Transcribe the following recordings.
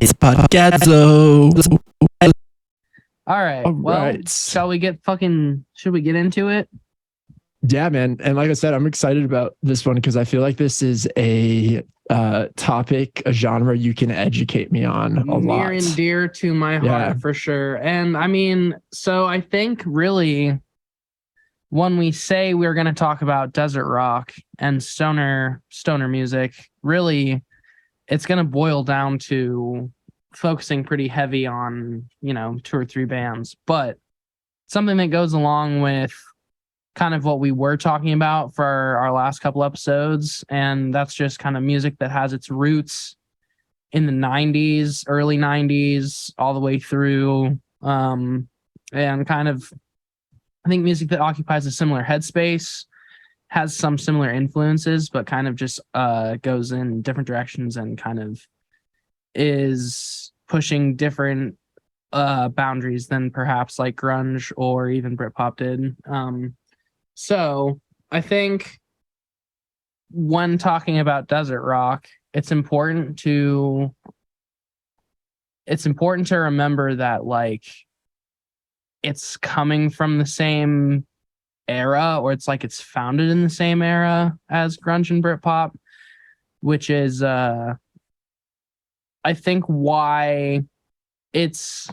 It's podcadzo. All right. Well, shall we get should we get into it? Yeah, man. And like I said, I'm excited about this one because I feel like this is a topic, a genre you can educate me on a lot. Near and dear to my heart, for sure. And I mean, so I think really when we say we're going to talk about desert rock and stoner music, really it's going to boil down to focusing pretty heavy on, 2 or 3 bands, but something that goes along with kind of what we were talking about for our last couple episodes. And that's just kind of music that has its roots in the 90s, early 90s, all the way through. And kind of, I think music that occupies a similar headspace, has some similar influences, but kind of just goes in different directions and kind of is pushing different boundaries than perhaps like grunge or even Britpop did. So I think when talking about desert rock, it's important to remember that like it's coming from the same era, or it's like it's founded in the same era as grunge and Britpop, which is I think why it's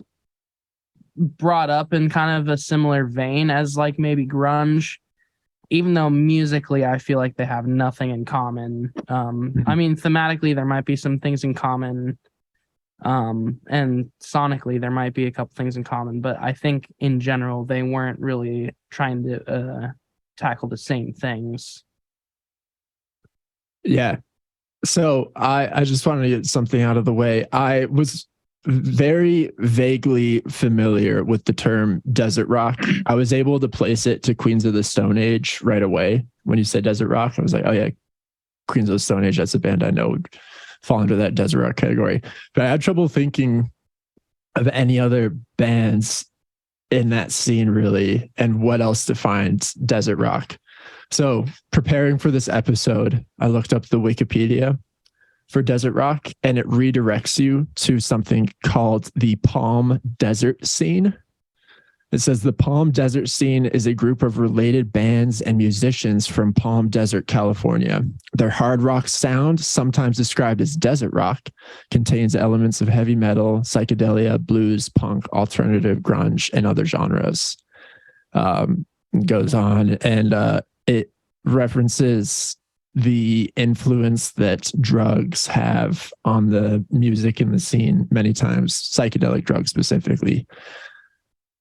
brought up in kind of a similar vein as like maybe grunge, even though musically I feel like they have nothing in common. I mean, thematically there might be some things in common, and sonically there might be a couple things in common, but I think in general they weren't really trying to tackle the same things. Yeah. So I just wanted to get something out of the way. I was very vaguely familiar with the term desert rock. I was able to place it to Queens of the Stone Age right away. When you said desert rock, I was like, oh yeah, Queens of the Stone Age, that's a band I know would fall into that desert rock category. But I had trouble thinking of any other bands in that scene really, and what else defines desert rock. So preparing for this episode, I looked up the Wikipedia for desert rock, and it redirects you to something called the Palm Desert scene. It says the Palm Desert scene is a group of related bands and musicians from Palm Desert, California. Their hard rock sound, sometimes described as desert rock, contains elements of heavy metal, psychedelia, blues, punk, alternative, grunge, and other genres. Goes on, and it references the influence that drugs have on the music in the scene many times, psychedelic drugs specifically.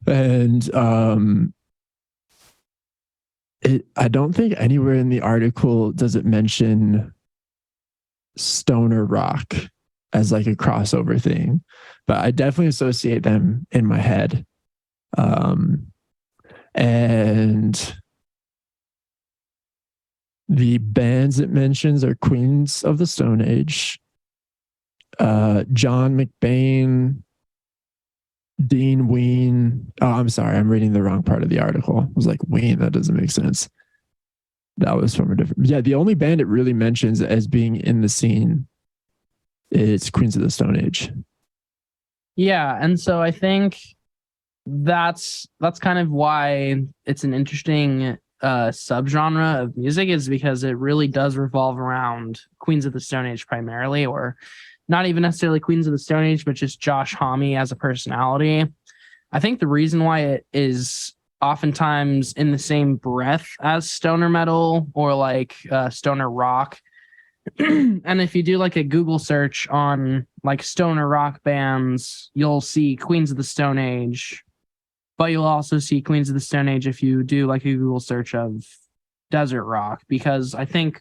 And I don't think anywhere in the article does it mention stoner rock as like a crossover thing, but I definitely associate them in my head. And the bands it mentions are Queens of the Stone Age, John McBain, Dean Ween. Oh, I'm sorry, I'm reading the wrong part of the article. I was like, Ween, that doesn't make sense. That was from a different... Yeah, the only band it really mentions as being in the scene is Queens of the Stone Age. Yeah, and so I think that's kind of why it's an interesting subgenre of music, is because it really does revolve around Queens of the Stone Age primarily, or not even necessarily Queens of the Stone Age, but just Josh Homme as a personality. I think the reason why it is oftentimes in the same breath as stoner metal or like stoner rock, and if you do like a Google search on like stoner rock bands, you'll see Queens of the Stone Age, but you'll also see Queens of the Stone Age if you do like a Google search of desert rock, because I think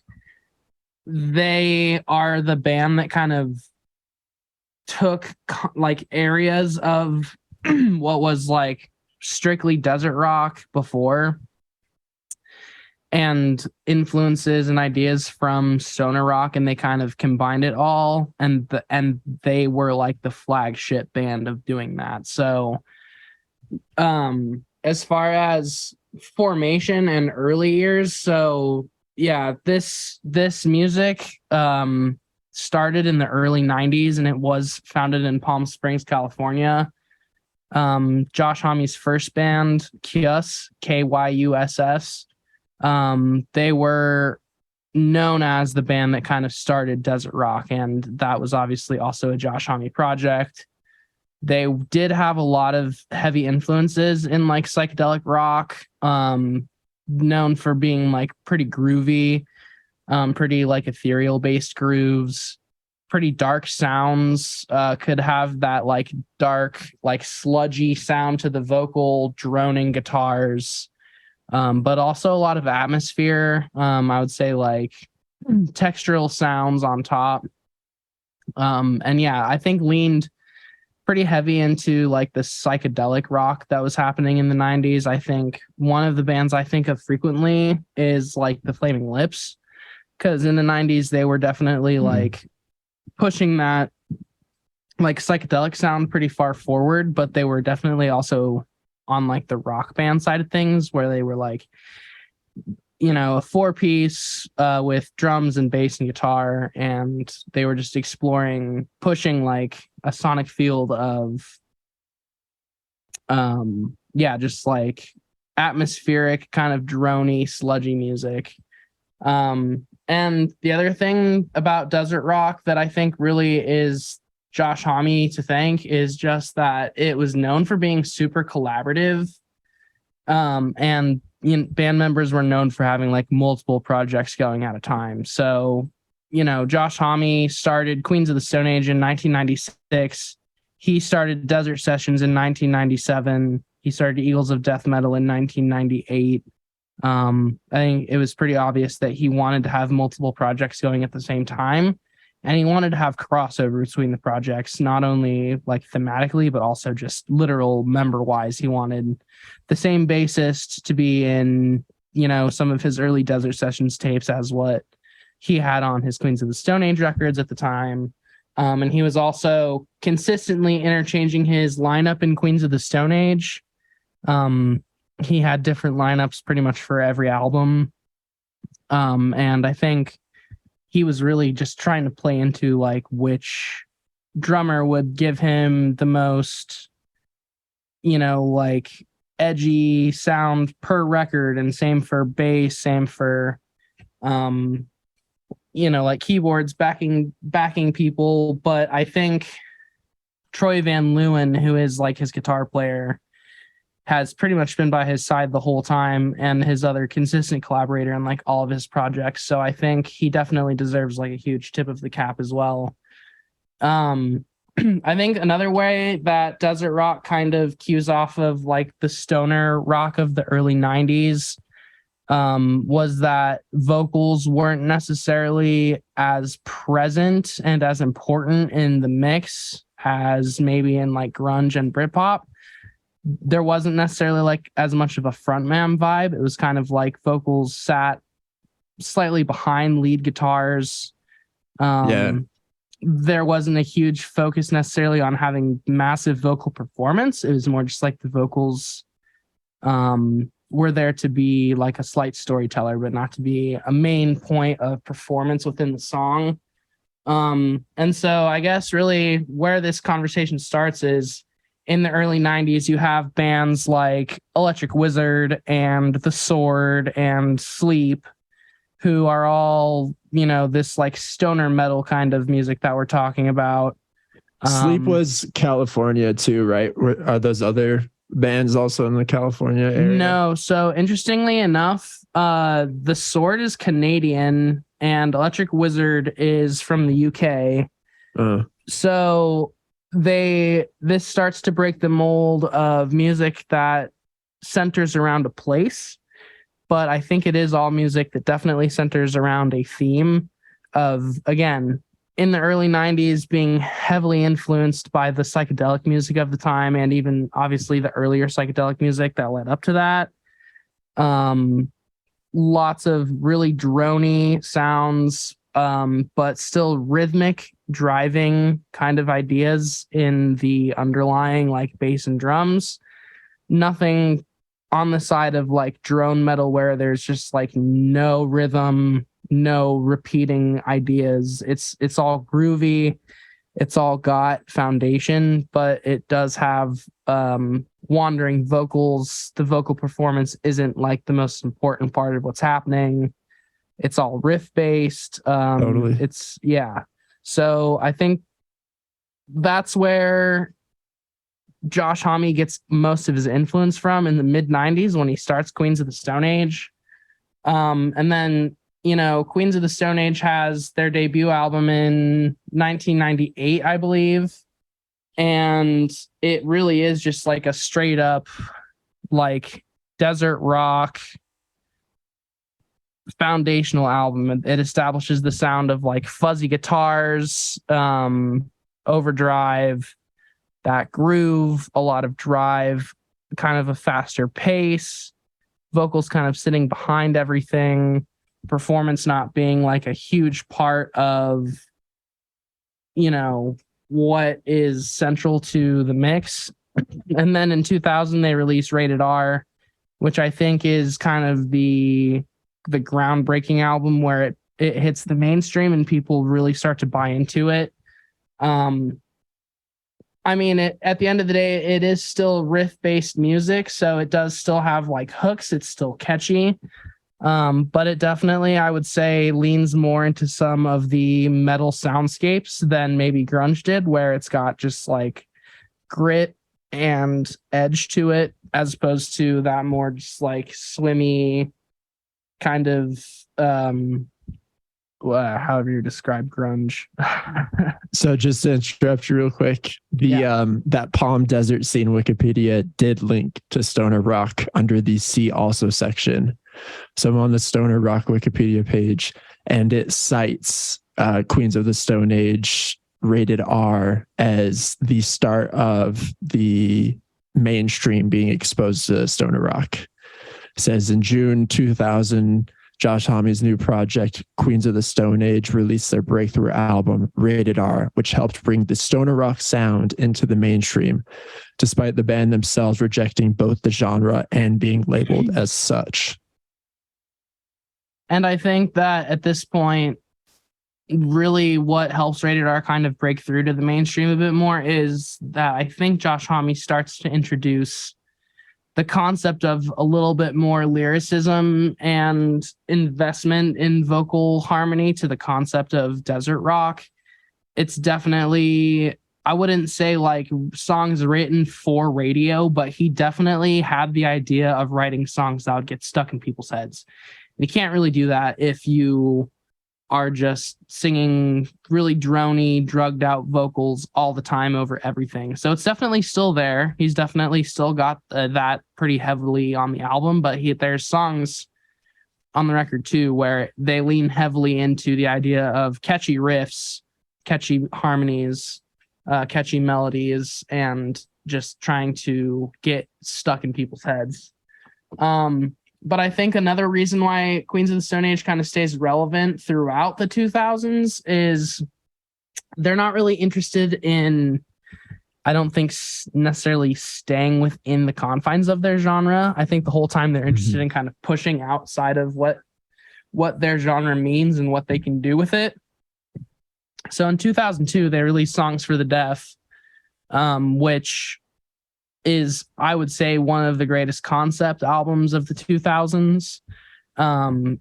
they are the band that kind of took like areas of what was like strictly desert rock before, and influences and ideas from stoner rock, and they kind of combined it all, and they were like the flagship band of doing that. So as far as formation and early years, so yeah, this music started in the early 90s, and it was founded in Palm Springs, California. Josh Homme's first band, Kyuss, Kyuss, they were known as the band that kind of started desert rock, and that was obviously also a Josh Homme project. They did have a lot of heavy influences in like psychedelic rock, known for being like pretty groovy, pretty like ethereal based grooves, pretty dark sounds, could have that like dark, like sludgy sound to the vocal, droning guitars, but also a lot of atmosphere. I would say like textural sounds on top. And yeah, I think leaned pretty heavy into like the psychedelic rock that was happening in the 90s. I think one of the bands I think of frequently is like the Flaming Lips, because in the 90s they were definitely like pushing that like psychedelic sound pretty far forward, but they were definitely also on like the rock band side of things, where they were like, you know, a 4-piece with drums and bass and guitar, and they were just exploring, pushing like a sonic field of just like atmospheric kind of drony, sludgy music. And the other thing about desert rock that I think really is Josh Homme to thank is just that it was known for being super collaborative. And band members were known for having like multiple projects going at a time. So, you know, Josh Homme started Queens of the Stone Age in 1996. He started Desert Sessions in 1997. He started Eagles of Death Metal in 1998. I think it was pretty obvious that he wanted to have multiple projects going at the same time. And he wanted to have crossover between the projects, not only like thematically, but also just literal member wise. He wanted the same bassist to be in, you know, some of his early Desert Sessions tapes as what he had on his Queens of the Stone Age records at the time. And he was also consistently interchanging his lineup in Queens of the Stone Age. He had different lineups pretty much for every album. And I think he was really just trying to play into like which drummer would give him the most, you know, like edgy sound per record, and same for bass, same for you know, like keyboards backing people. But I think Troy Van Leeuwen, who is like his guitar player, has pretty much been by his side the whole time, and his other consistent collaborator in like all of his projects. So I think he definitely deserves like a huge tip of the cap as well. I think another way that desert rock kind of cues off of like the stoner rock of the early 90s was that vocals weren't necessarily as present and as important in the mix as maybe in like grunge and Britpop. There wasn't necessarily like as much of a frontman vibe. It was kind of like vocals sat slightly behind lead guitars. There wasn't a huge focus necessarily on having massive vocal performance. It was more just like the vocals were there to be like a slight storyteller, but not to be a main point of performance within the song. And so I guess really where this conversation starts is in the early 90s, you have bands like Electric Wizard and The Sword and Sleep, who are all, you know, this like stoner metal kind of music that we're talking about. Sleep was California too, right? Are those other bands also in the California area? No. So interestingly enough, The Sword is Canadian and Electric Wizard is from the UK. So this starts to break the mold of music that centers around a place, but I think it is all music that definitely centers around a theme of, again, in the early 90s being heavily influenced by the psychedelic music of the time, and even obviously the earlier psychedelic music that led up to that. Lots of really drony sounds, but still rhythmic driving kind of ideas in the underlying like bass and drums. Nothing on the side of like drone metal where there's just like no rhythm, no repeating ideas. It's all groovy. It's all got foundation, but it does have wandering vocals. The vocal performance isn't like the most important part of what's happening. It's all riff based. Totally. So I think that's where Josh Homme gets most of his influence from in the mid 90s when he starts Queens of the Stone Age. And then, Queens of the Stone Age has their debut album in 1998, I believe. And it really is just like a straight up like desert rock foundational album. It establishes the sound of like fuzzy guitars, overdrive, that groove, a lot of drive, kind of a faster pace, vocals kind of sitting behind everything, performance not being like a huge part of, what is central to the mix. And then in 2000, they released Rated R, which I think is kind of the groundbreaking album where it hits the mainstream and people really start to buy into it. At the end of the day, it is still riff-based music, so it does still have like hooks. It's still catchy. But it definitely, I would say, leans more into some of the metal soundscapes than maybe grunge did, where it's got just like grit and edge to it, as opposed to that more just like swimmy kind of however you describe grunge. So just to interrupt you real quick, that Palm Desert scene Wikipedia did link to stoner rock under the See Also section. So I'm on the stoner rock Wikipedia page, and it cites Queens of the Stone Age Rated R as the start of the mainstream being exposed to stoner rock. It says in June 2000, Josh Homme's new project, Queens of the Stone Age, released their breakthrough album, Rated R, which helped bring the stoner rock sound into the mainstream, despite the band themselves rejecting both the genre and being labeled as such. And I think that at this point, really what helps Rated R kind of break through to the mainstream a bit more is that I think Josh Homme starts to introduce the concept of a little bit more lyricism and investment in vocal harmony to the concept of desert rock. It's definitely, I wouldn't say like songs written for radio, but he definitely had the idea of writing songs that would get stuck in people's heads. You can't really do that if you are just singing really drony, drugged out vocals all the time over everything. So it's definitely still there. He's definitely still got that pretty heavily on the album, but there's songs on the record too where they lean heavily into the idea of catchy riffs, catchy harmonies, catchy melodies, and just trying to get stuck in people's heads. But I think another reason why Queens of the Stone Age kind of stays relevant throughout the 2000s is they're not really interested in, I don't think, necessarily staying within the confines of their genre. I think the whole time they're interested in kind of pushing outside of what their genre means and what they can do with it. So in 2002, they released Songs for the Deaf, which is, I would say, one of the greatest concept albums of the 2000s.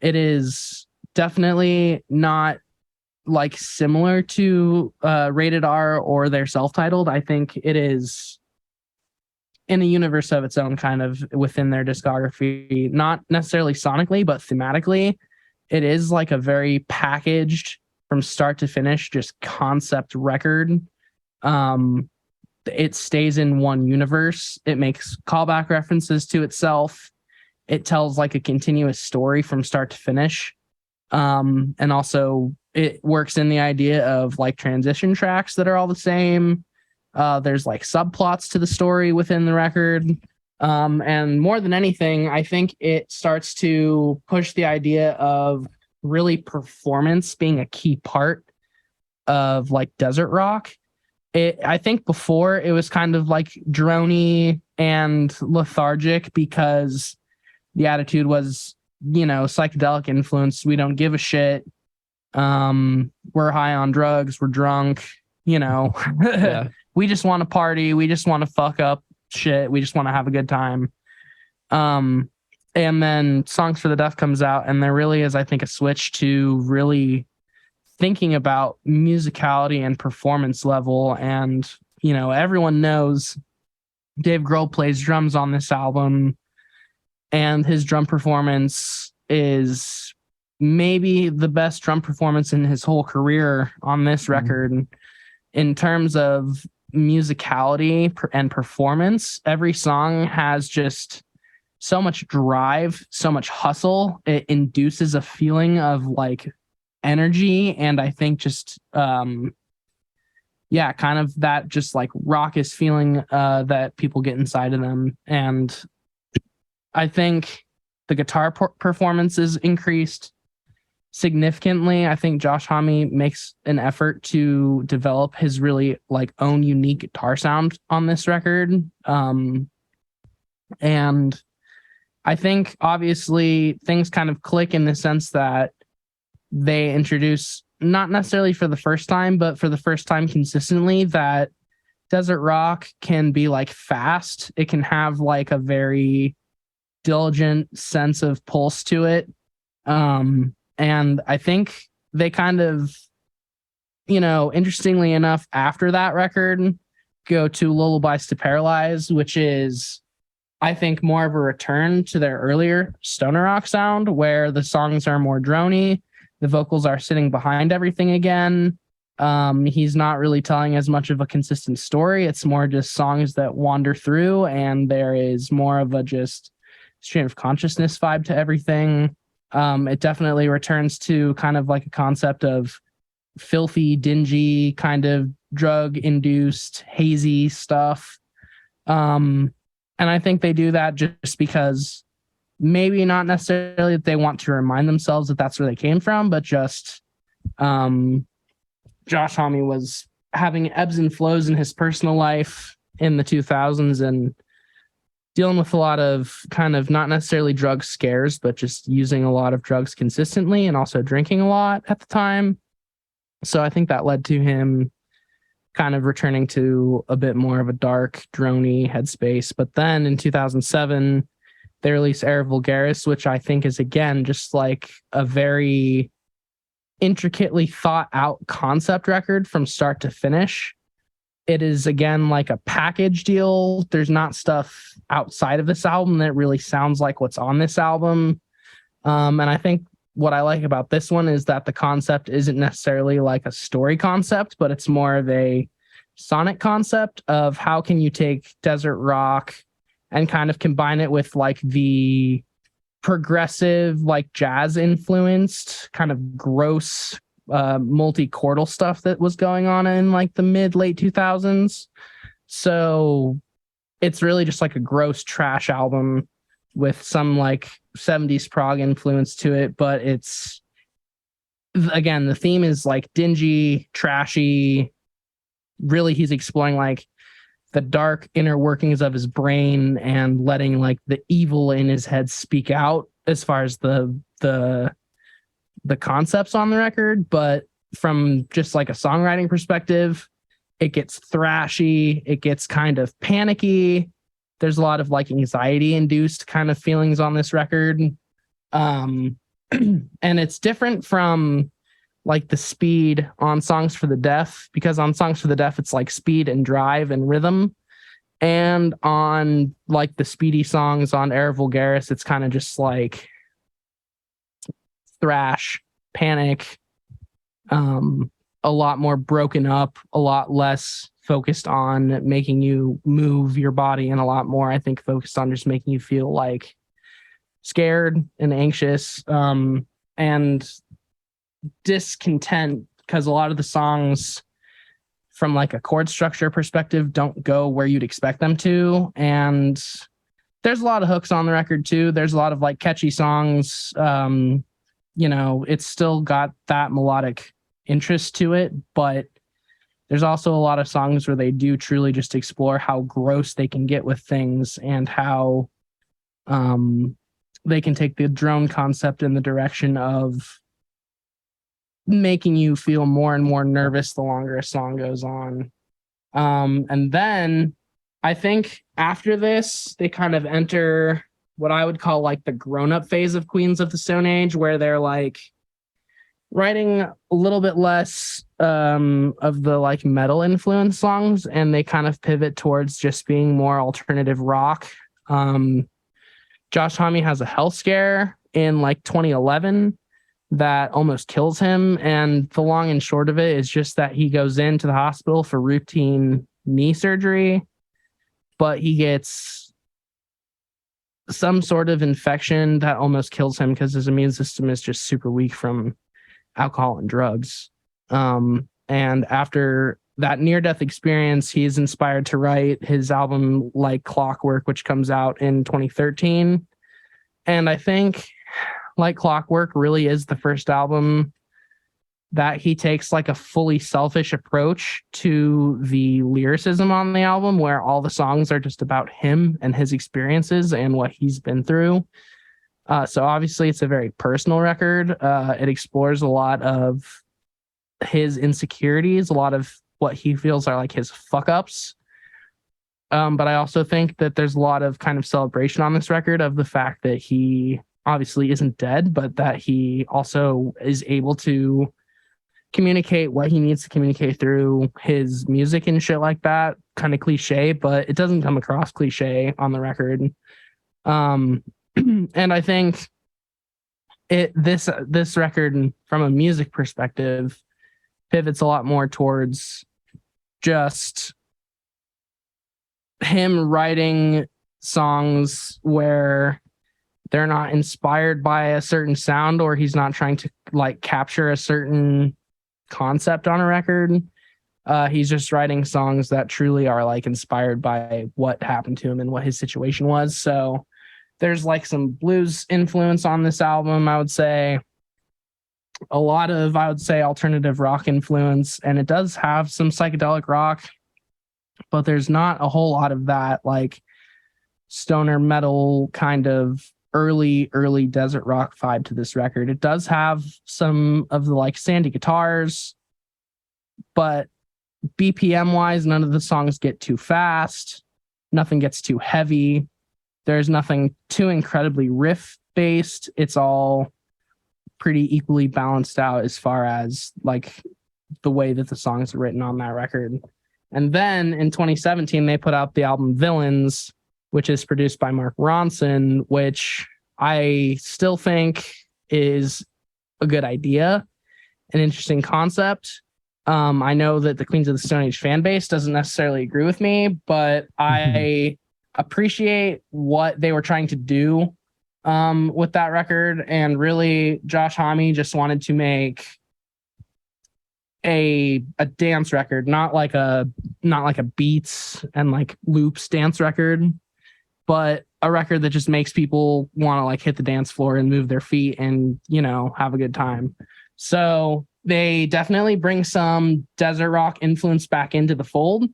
It is definitely not like similar to Rated R or their self-titled. I think it is in a universe of its own, kind of within their discography, not necessarily sonically, but thematically. It is like a very packaged from start to finish, just concept record. It stays in one universe. It makes callback references to itself. It tells like a continuous story from start to finish. And also it works in the idea of like transition tracks that are all the same. There's like subplots to the story within the record. And more than anything, I think it starts to push the idea of really performance being a key part of like desert rock. I think before it was kind of like drony and lethargic because the attitude was psychedelic influence. We don't give a shit. We're high on drugs. We're drunk. Yeah. We just want to party. We just want to fuck up shit. We just want to have a good time. And then Songs for the Deaf comes out, and there really is, I think, a switch to really thinking about musicality and performance level. And, everyone knows Dave Grohl plays drums on this album, and his drum performance is maybe the best drum performance in his whole career on this record. In terms of musicality and performance, every song has just so much drive, so much hustle. It induces a feeling of like energy, and I think just kind of that just like raucous feeling that people get inside of them. And I think the guitar performance is increased significantly. I think Josh Homme makes an effort to develop his really like own unique guitar sound on this record. And I think obviously things kind of click in the sense that they introduce, not necessarily for the first time, but for the first time consistently, that desert rock can be like fast. It can have like a very diligent sense of pulse to it. And I think they kind of, interestingly enough, after that record, go to Lullabies to Paralyze, which is, I think, more of a return to their earlier stoner rock sound, where the songs are more droney. The vocals are sitting behind everything again. He's not really telling as much of a consistent story. It's more just songs that wander through, and there is more of a just stream of consciousness vibe to everything. It definitely returns to kind of like a concept of filthy, dingy, kind of drug-induced, hazy stuff. And I think they do that just because maybe not necessarily that they want to remind themselves that that's where they came from, but just Josh Homme was having ebbs and flows in his personal life in the 2000s and dealing with a lot of kind of not necessarily drug scares, but just using a lot of drugs consistently and also drinking a lot at the time. So I think that led to him kind of returning to a bit more of a dark, droney headspace. But then in 2007, they released Era Vulgaris, which I think is, again, just like a very intricately thought out concept record from start to finish. It is, again, like a package deal. There's not stuff outside of this album that really sounds like what's on this album. And I think what I like about this one is that the concept isn't necessarily like a story concept, but it's more of a sonic concept of how can you take desert rock and kind of combine it with like the progressive, like jazz influenced kind of gross multi-chordal stuff that was going on in like the late 2000s. So it's really just like a gross trash album with some like 70s prog influence to it, but it's, again, the theme is like dingy, trashy. Really, he's exploring like the dark inner workings of his brain and letting like the evil in his head speak out as far as the concepts on the record. But from just like a songwriting perspective, it gets thrashy, it gets kind of panicky. There's a lot of like anxiety induced kind of feelings on this record. And it's different from like the speed on Songs for the Deaf, because on Songs for the Deaf, it's like speed and drive and rhythm. And on like the speedy songs on Era Vulgaris, it's kind of just like thrash, panic, a lot more broken up, a lot less focused on making you move your body, and a lot more, I think, focused on just making you feel like scared and anxious and discontent, because a lot of the songs from like a chord structure perspective don't go where you'd expect them to. And there's a lot of hooks on the record too. There's a lot of like catchy songs. It's still got that melodic interest to it, but there's also a lot of songs where they do truly just explore how gross they can get with things and how they can take the drone concept in the direction of making you feel more and more nervous the longer a song goes on. And then I think after this, they kind of enter what I would call like the grown-up phase of Queens of the Stone Age, where they're like writing a little bit less of the like metal influence songs, and they kind of pivot towards just being more alternative rock. Josh Homme has a health scare in like 2011 that almost kills him, and the long and short of it is just that he goes into the hospital for routine knee surgery, but he gets some sort of infection that almost kills him because his immune system is just super weak from alcohol and drugs. And after that near-death experience, he is inspired to write his album Like Clockwork, which comes out in 2013. And I think Like Clockwork really is the first album that he takes like a fully selfish approach to the lyricism on the album, where all the songs are just about him and his experiences and what he's been through. So obviously it's a very personal record. It explores a lot of his insecurities, a lot of what he feels are like his fuck ups. But I also think that there's a lot of kind of celebration on this record of the fact that he obviously isn't dead, but that he also is able to communicate what he needs to communicate through his music and shit like that. Kind of cliche, but it doesn't come across cliche on the record. And I think this record, from a music perspective, pivots a lot more towards just him writing songs where they're not inspired by a certain sound, or he's not trying to like capture a certain concept on a record. He's just writing songs that truly are like inspired by what happened to him and what his situation was. So there's like some blues influence on this album, I would say. A lot of, I would say, alternative rock influence, and it does have some psychedelic rock, but there's not a whole lot of that like stoner metal kind of early desert rock vibe to this record. It does have some of the like sandy guitars, but BPM wise, none of the songs get too fast. Nothing gets too heavy. There's nothing too incredibly riff based. It's all pretty equally balanced out as far as like the way that the songs are written on that record. And then in 2017, they put out the album Villains, which is produced by Mark Ronson, which I still think is a good idea, an interesting concept. I know that the Queens of the Stone Age fan base doesn't necessarily agree with me, but I appreciate what they were trying to do with that record. And really, Josh Homme just wanted to make a dance record, not like a beats and like loops dance record, but a record that just makes people want to like hit the dance floor and move their feet and, you know, have a good time. So they definitely bring some desert rock influence back into the fold,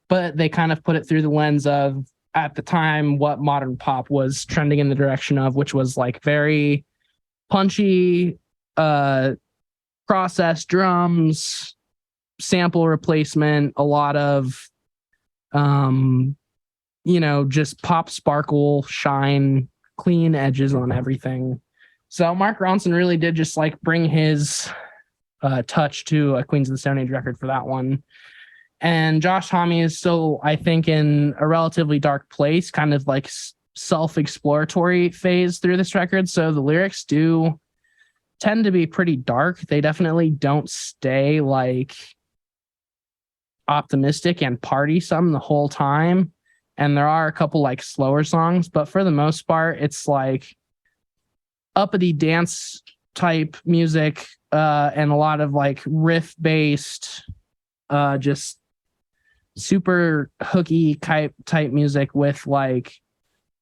but they kind of put it through the lens of, at the time, what modern pop was trending in the direction of, which was like very punchy, processed drums, sample replacement, a lot of, just pop, sparkle, shine, clean edges on everything. So Mark Ronson really did just like bring his touch to a Queens of the Stone Age record for that one. And Josh Homme is still, I think, in a relatively dark place, kind of like self-exploratory phase through this record. So the lyrics do tend to be pretty dark. They definitely don't stay like optimistic and party some the whole time. And there are a couple like slower songs, but for the most part, it's like uppity dance type music, and a lot of like riff based, just super hooky type music with like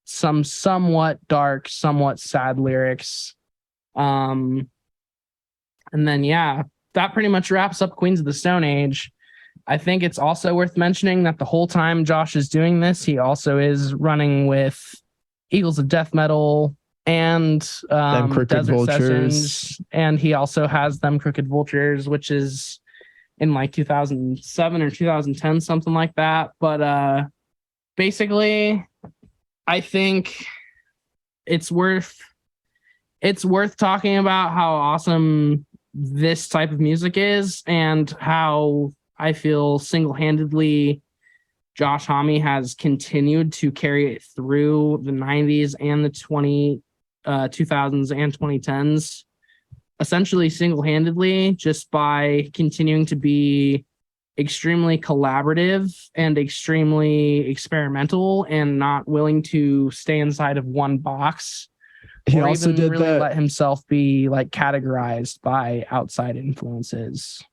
some somewhat dark, somewhat sad lyrics. And then, yeah, that pretty much wraps up Queens of the Stone Age. I think it's also worth mentioning that the whole time Josh is doing this, he also is running with Eagles of Death Metal, and Them Crooked Desert Vultures. Sessions, and he also has Them Crooked Vultures, which is in like 2007 or 2010, something like that. But basically, I think it's worth talking about how awesome this type of music is and how I feel single-handedly Josh Homme has continued to carry it through the 90s and the 2000s and 2010s, essentially single-handedly, just by continuing to be extremely collaborative and extremely experimental and not willing to stay inside of one box. He or also even did really that. let himself be like categorized by outside influences.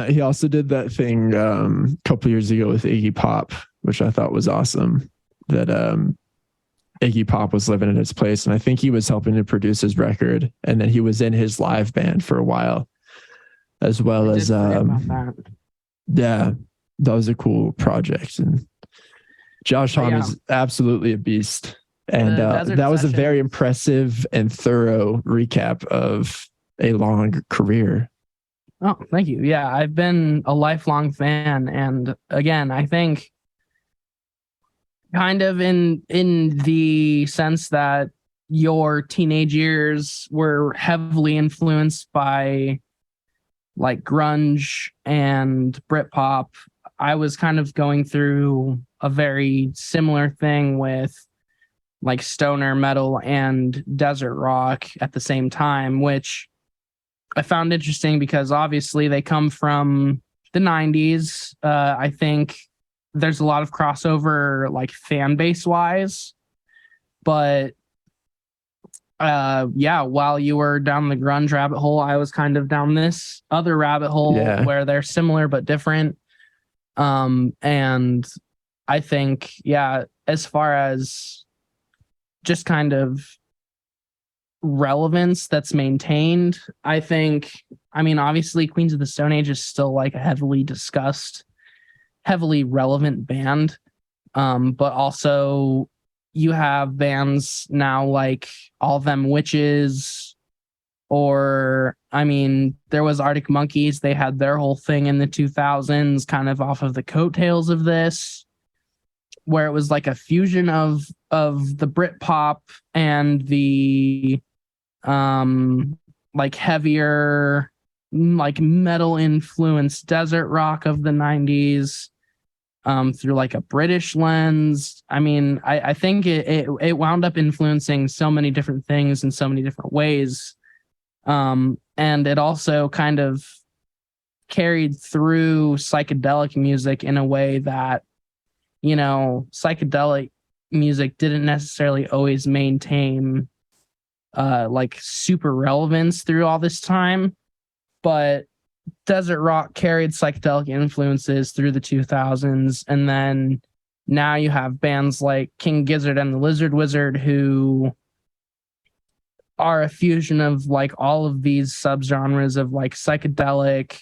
He also did that thing a couple years ago with Iggy Pop, which I thought was awesome. That Iggy Pop was living in his place, and I think he was helping to produce his record, and then he was in his live band for a while, as well as that. Yeah, that was a cool project, and Josh Homme is absolutely a beast. And that was a very impressive and thorough recap of a long career. Oh, thank you. Yeah, I've been a lifelong fan. And again, I think kind of in the sense that your teenage years were heavily influenced by like grunge and Britpop, I was kind of going through a very similar thing with like stoner metal and desert rock at the same time, which I found interesting because obviously they come from the 90s. I think there's a lot of crossover like fan base wise, but while you were down the grunge rabbit hole, I was kind of down this other rabbit hole where they're similar but different. And I think, as far as just kind of relevance that's maintained, I think, I mean, obviously Queens of the Stone Age is still like a heavily discussed, heavily relevant band. But also you have bands now like All Them Witches, or I mean, there was Arctic Monkeys. They had their whole thing in the 2000s, kind of off of the coattails of this, where it was like a fusion of the Britpop and the like heavier, like metal influenced desert rock of the 90s through like a British lens. I mean, I think it wound up influencing so many different things in so many different ways. And it also kind of carried through psychedelic music in a way that, you know, psychedelic music didn't necessarily always maintain like super relevance through all this time, but desert rock carried psychedelic influences through the 2000s. And then now you have bands like King Gizzard and the Lizard Wizard, who are a fusion of like all of these subgenres of like psychedelic,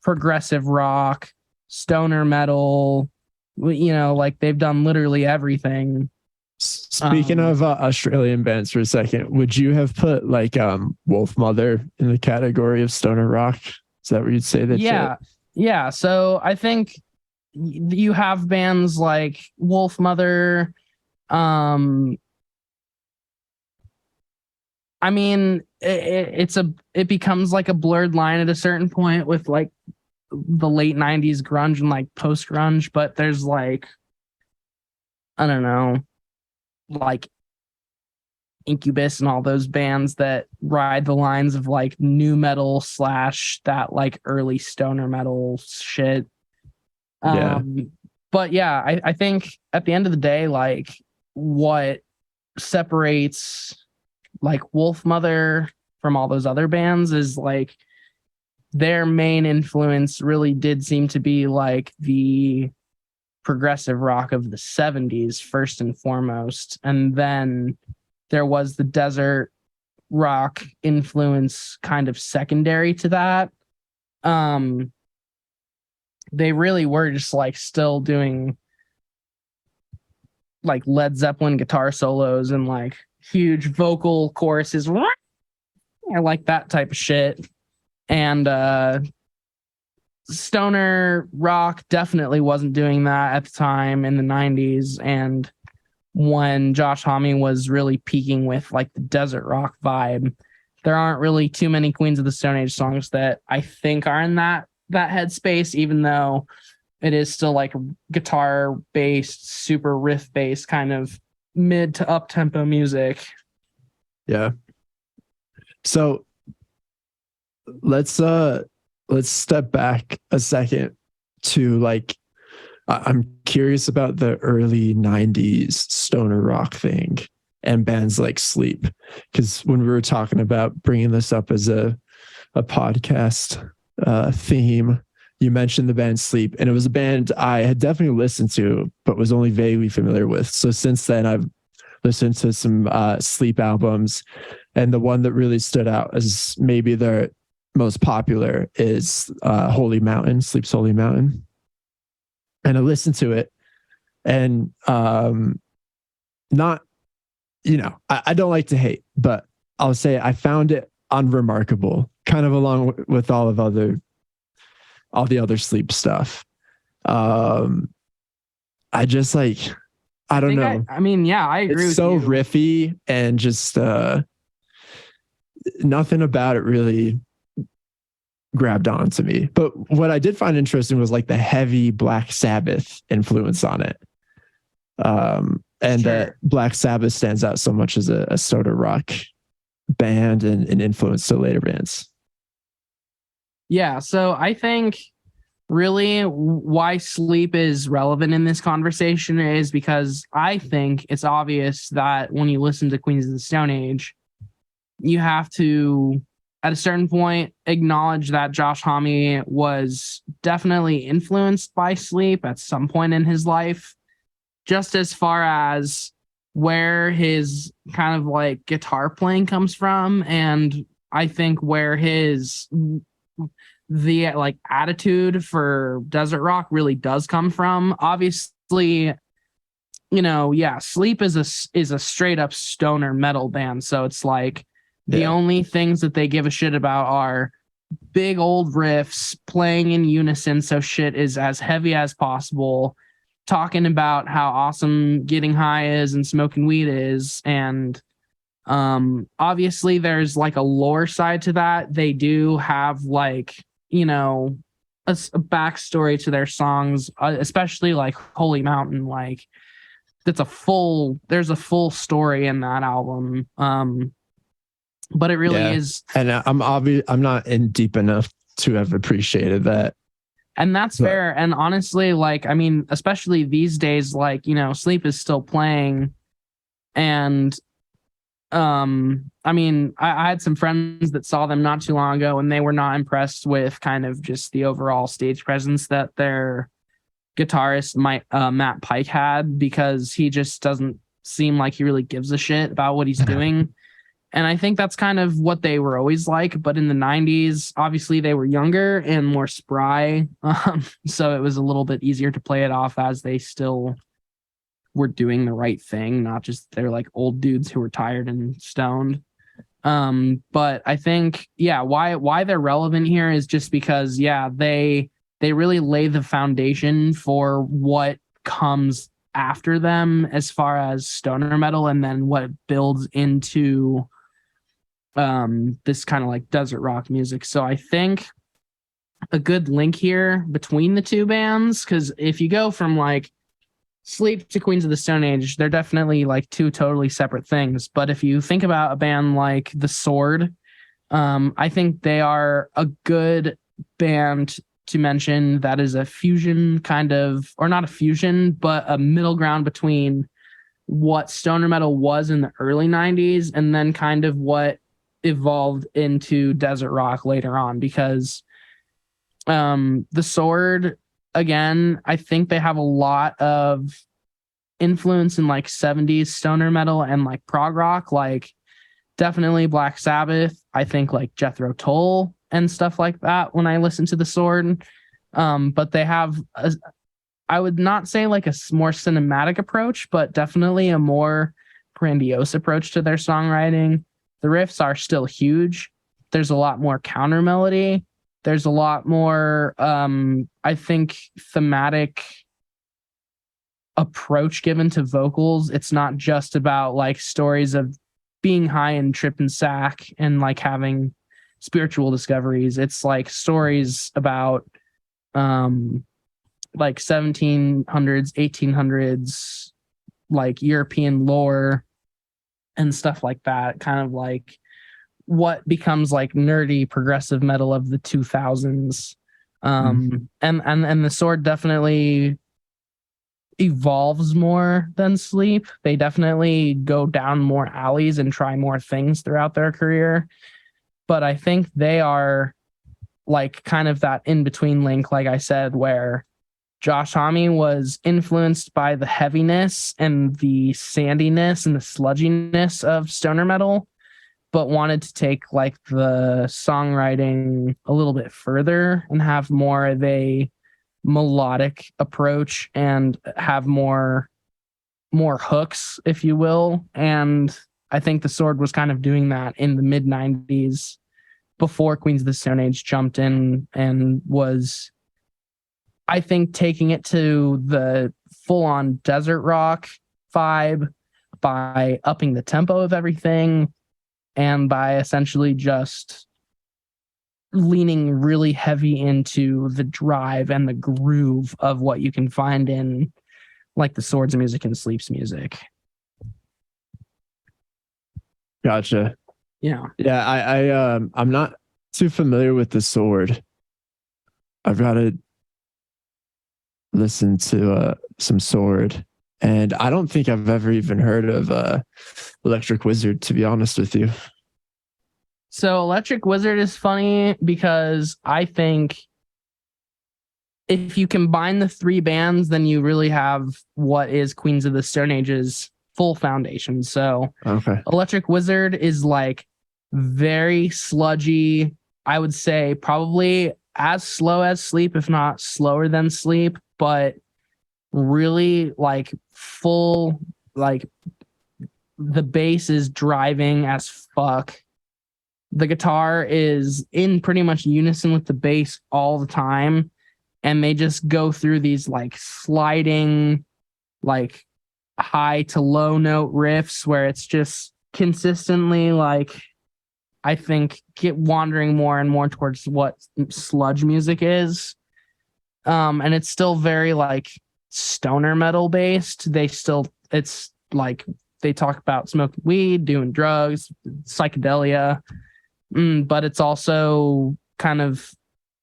progressive rock, stoner metal. You know, like they've done literally everything. Speaking of Australian bands for a second, would you have put like Wolf Mother in the category of stoner rock? Is that what you'd say that? Yeah. So I think you have bands like Wolf Mother. I mean, it becomes like a blurred line at a certain point with like the late 90s grunge and like post grunge, but there's like, I don't know, like Incubus and all those bands that ride the lines of like new metal / that like early stoner metal shit. But yeah, I think at the end of the day, like what separates like Wolf Mother from all those other bands is like their main influence really did seem to be like the progressive rock of the 70s first and foremost, and then there was the desert rock influence kind of secondary to that. They really were just like still doing like Led Zeppelin guitar solos and like huge vocal choruses. I like that type of shit. And stoner rock definitely wasn't doing that at the time in the 90s. And when Josh Homme was really peaking with like the desert rock vibe, there aren't really too many Queens of the Stone Age songs that I think are in that headspace, even though it is still like guitar based, super riff based kind of mid to up tempo music. Yeah. So let's step back a second to like, I'm curious about the early 90s stoner rock thing and bands like Sleep. Because when we were talking about bringing this up as a podcast theme, you mentioned the band Sleep, and it was a band I had definitely listened to, but was only vaguely familiar with. So since then, I've listened to some Sleep albums, and the one that really stood out as maybe their most popular is Holy Mountain, Sleep's Holy Mountain. And I listened to it, and not, I don't like to hate, but I'll say I found it unremarkable, kind of along with all the other Sleep stuff. I just like, I don't know. I mean, yeah, I agree. It's so riffy, and just nothing about it really grabbed on to me. But what I did find interesting was like the heavy Black Sabbath influence on it. And that Black Sabbath stands out so much as a stoner rock band and an influence to later bands. Yeah, so I think really why Sleep is relevant in this conversation is because I think it's obvious that when you listen to Queens of the Stone Age, you have to, at a certain point, acknowledge that Josh Homme was definitely influenced by Sleep at some point in his life, just as far as where his kind of like guitar playing comes from. And I think where the like attitude for desert rock really does come from. Obviously, Sleep is a straight up stoner metal band. So it's like the only things that they give a shit about are big old riffs playing in unison. So shit is as heavy as possible, talking about how awesome getting high is and smoking weed is. And obviously there's like a lore side to that. They do have like, a backstory to their songs, especially like Holy Mountain. Like there's a full story in that album. But it really is. And I'm not in deep enough to have appreciated that. And that's fair. And honestly, like, I mean, especially these days, like, Sleep is still playing. And I mean, I had some friends that saw them not too long ago, and they were not impressed with kind of just the overall stage presence that their guitarist Matt Pike had, because he just doesn't seem like he really gives a shit about what he's doing. And I think that's kind of what they were always like. But in the 90s, obviously they were younger and more spry. So it was a little bit easier to play it off as they still were doing the right thing, not just they're like old dudes who were tired and stoned. But I think, why they're relevant here is just because, they really lay the foundation for what comes after them as far as stoner metal, and then what builds into this kind of like desert rock music. So I think a good link here between the two bands, because if you go from like Sleep to Queens of the Stone Age, they're definitely like two totally separate things. But if you think about a band like The Sword, I think they are a good band to mention that is a fusion kind of, or not a fusion, but a middle ground between what stoner metal was in the early 90s and then kind of what evolved into desert rock later on. Because The Sword, again, I think they have a lot of influence in like 70s stoner metal and like prog rock, like definitely Black Sabbath. I think like Jethro Tull and stuff like that when I listen to The Sword. But they have, I would not say like a more cinematic approach, but definitely a more grandiose approach to their songwriting. The riffs are still huge. There's a lot more counter melody. There's a lot more, I think, thematic approach given to vocals. It's not just about like stories of being high and trip and sack and like having spiritual discoveries. It's like stories about like 1700s, 1800s, like European lore and stuff like that. Kind of like what becomes like nerdy progressive metal of the 2000s. And the Sword definitely evolves more than Sleep. They definitely go down more alleys and try more things throughout their career. But I think they are like kind of that in-between link, like I said, where Josh Homme was influenced by the heaviness and the sandiness and the sludginess of stoner metal, but wanted to take like the songwriting a little bit further and have more of a melodic approach and have more hooks, if you will. And I think the Sword was kind of doing that in the mid 90s before Queens of the Stone Age jumped in and was, I think, taking it to the full-on desert rock vibe by upping the tempo of everything and by essentially just leaning really heavy into the drive and the groove of what you can find in like the Swords music and Sleep's music. Gotcha. Yeah. Yeah. I'm not too familiar with the Sword. I've got to listen to some Sword, and I don't think I've ever even heard of Electric Wizard, to be honest with you. So Electric Wizard is funny because I think if you combine the three bands, then you really have what is Queens of the Stone Age's full foundation. So Electric Wizard is like very sludgy. I would say probably as slow as Sleep, if not slower than Sleep, but really like full, like the bass is driving as fuck. The guitar is in pretty much unison with the bass all the time. And they just go through these like sliding, like high to low note riffs where it's just consistently like, I think, get wandering more and more towards what sludge music is. And it's still very like stoner metal based. It's like they talk about smoking weed, doing drugs, psychedelia, but it's also kind of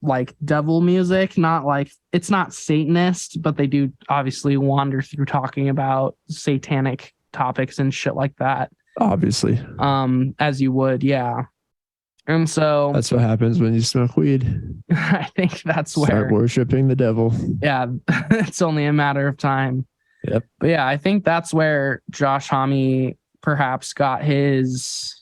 like devil music, not like, it's not Satanist, but they do obviously wander through talking about satanic topics and shit like that. Obviously. As you would, yeah. And so that's what happens when you smoke weed. I think that's where start worshiping the devil. Yeah, it's only a matter of time. Yep. But yeah, I think that's where Josh Homme perhaps got his,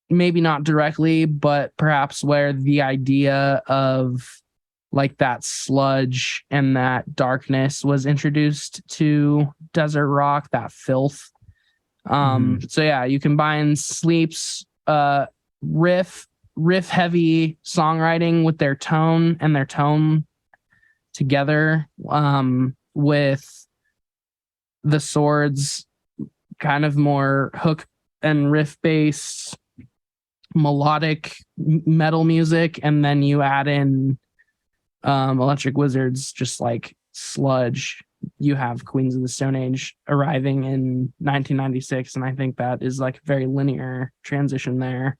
maybe not directly, but perhaps where the idea of like that sludge and that darkness was introduced to desert rock, that filth. So yeah, you combine Sleep's riff heavy songwriting with their tone together, with the Swords kind of more hook and riff based melodic metal music, and then you add in Electric Wizard's just like sludge. You have Queens of the Stone Age arriving in 1996, and I think that is like a very linear transition there.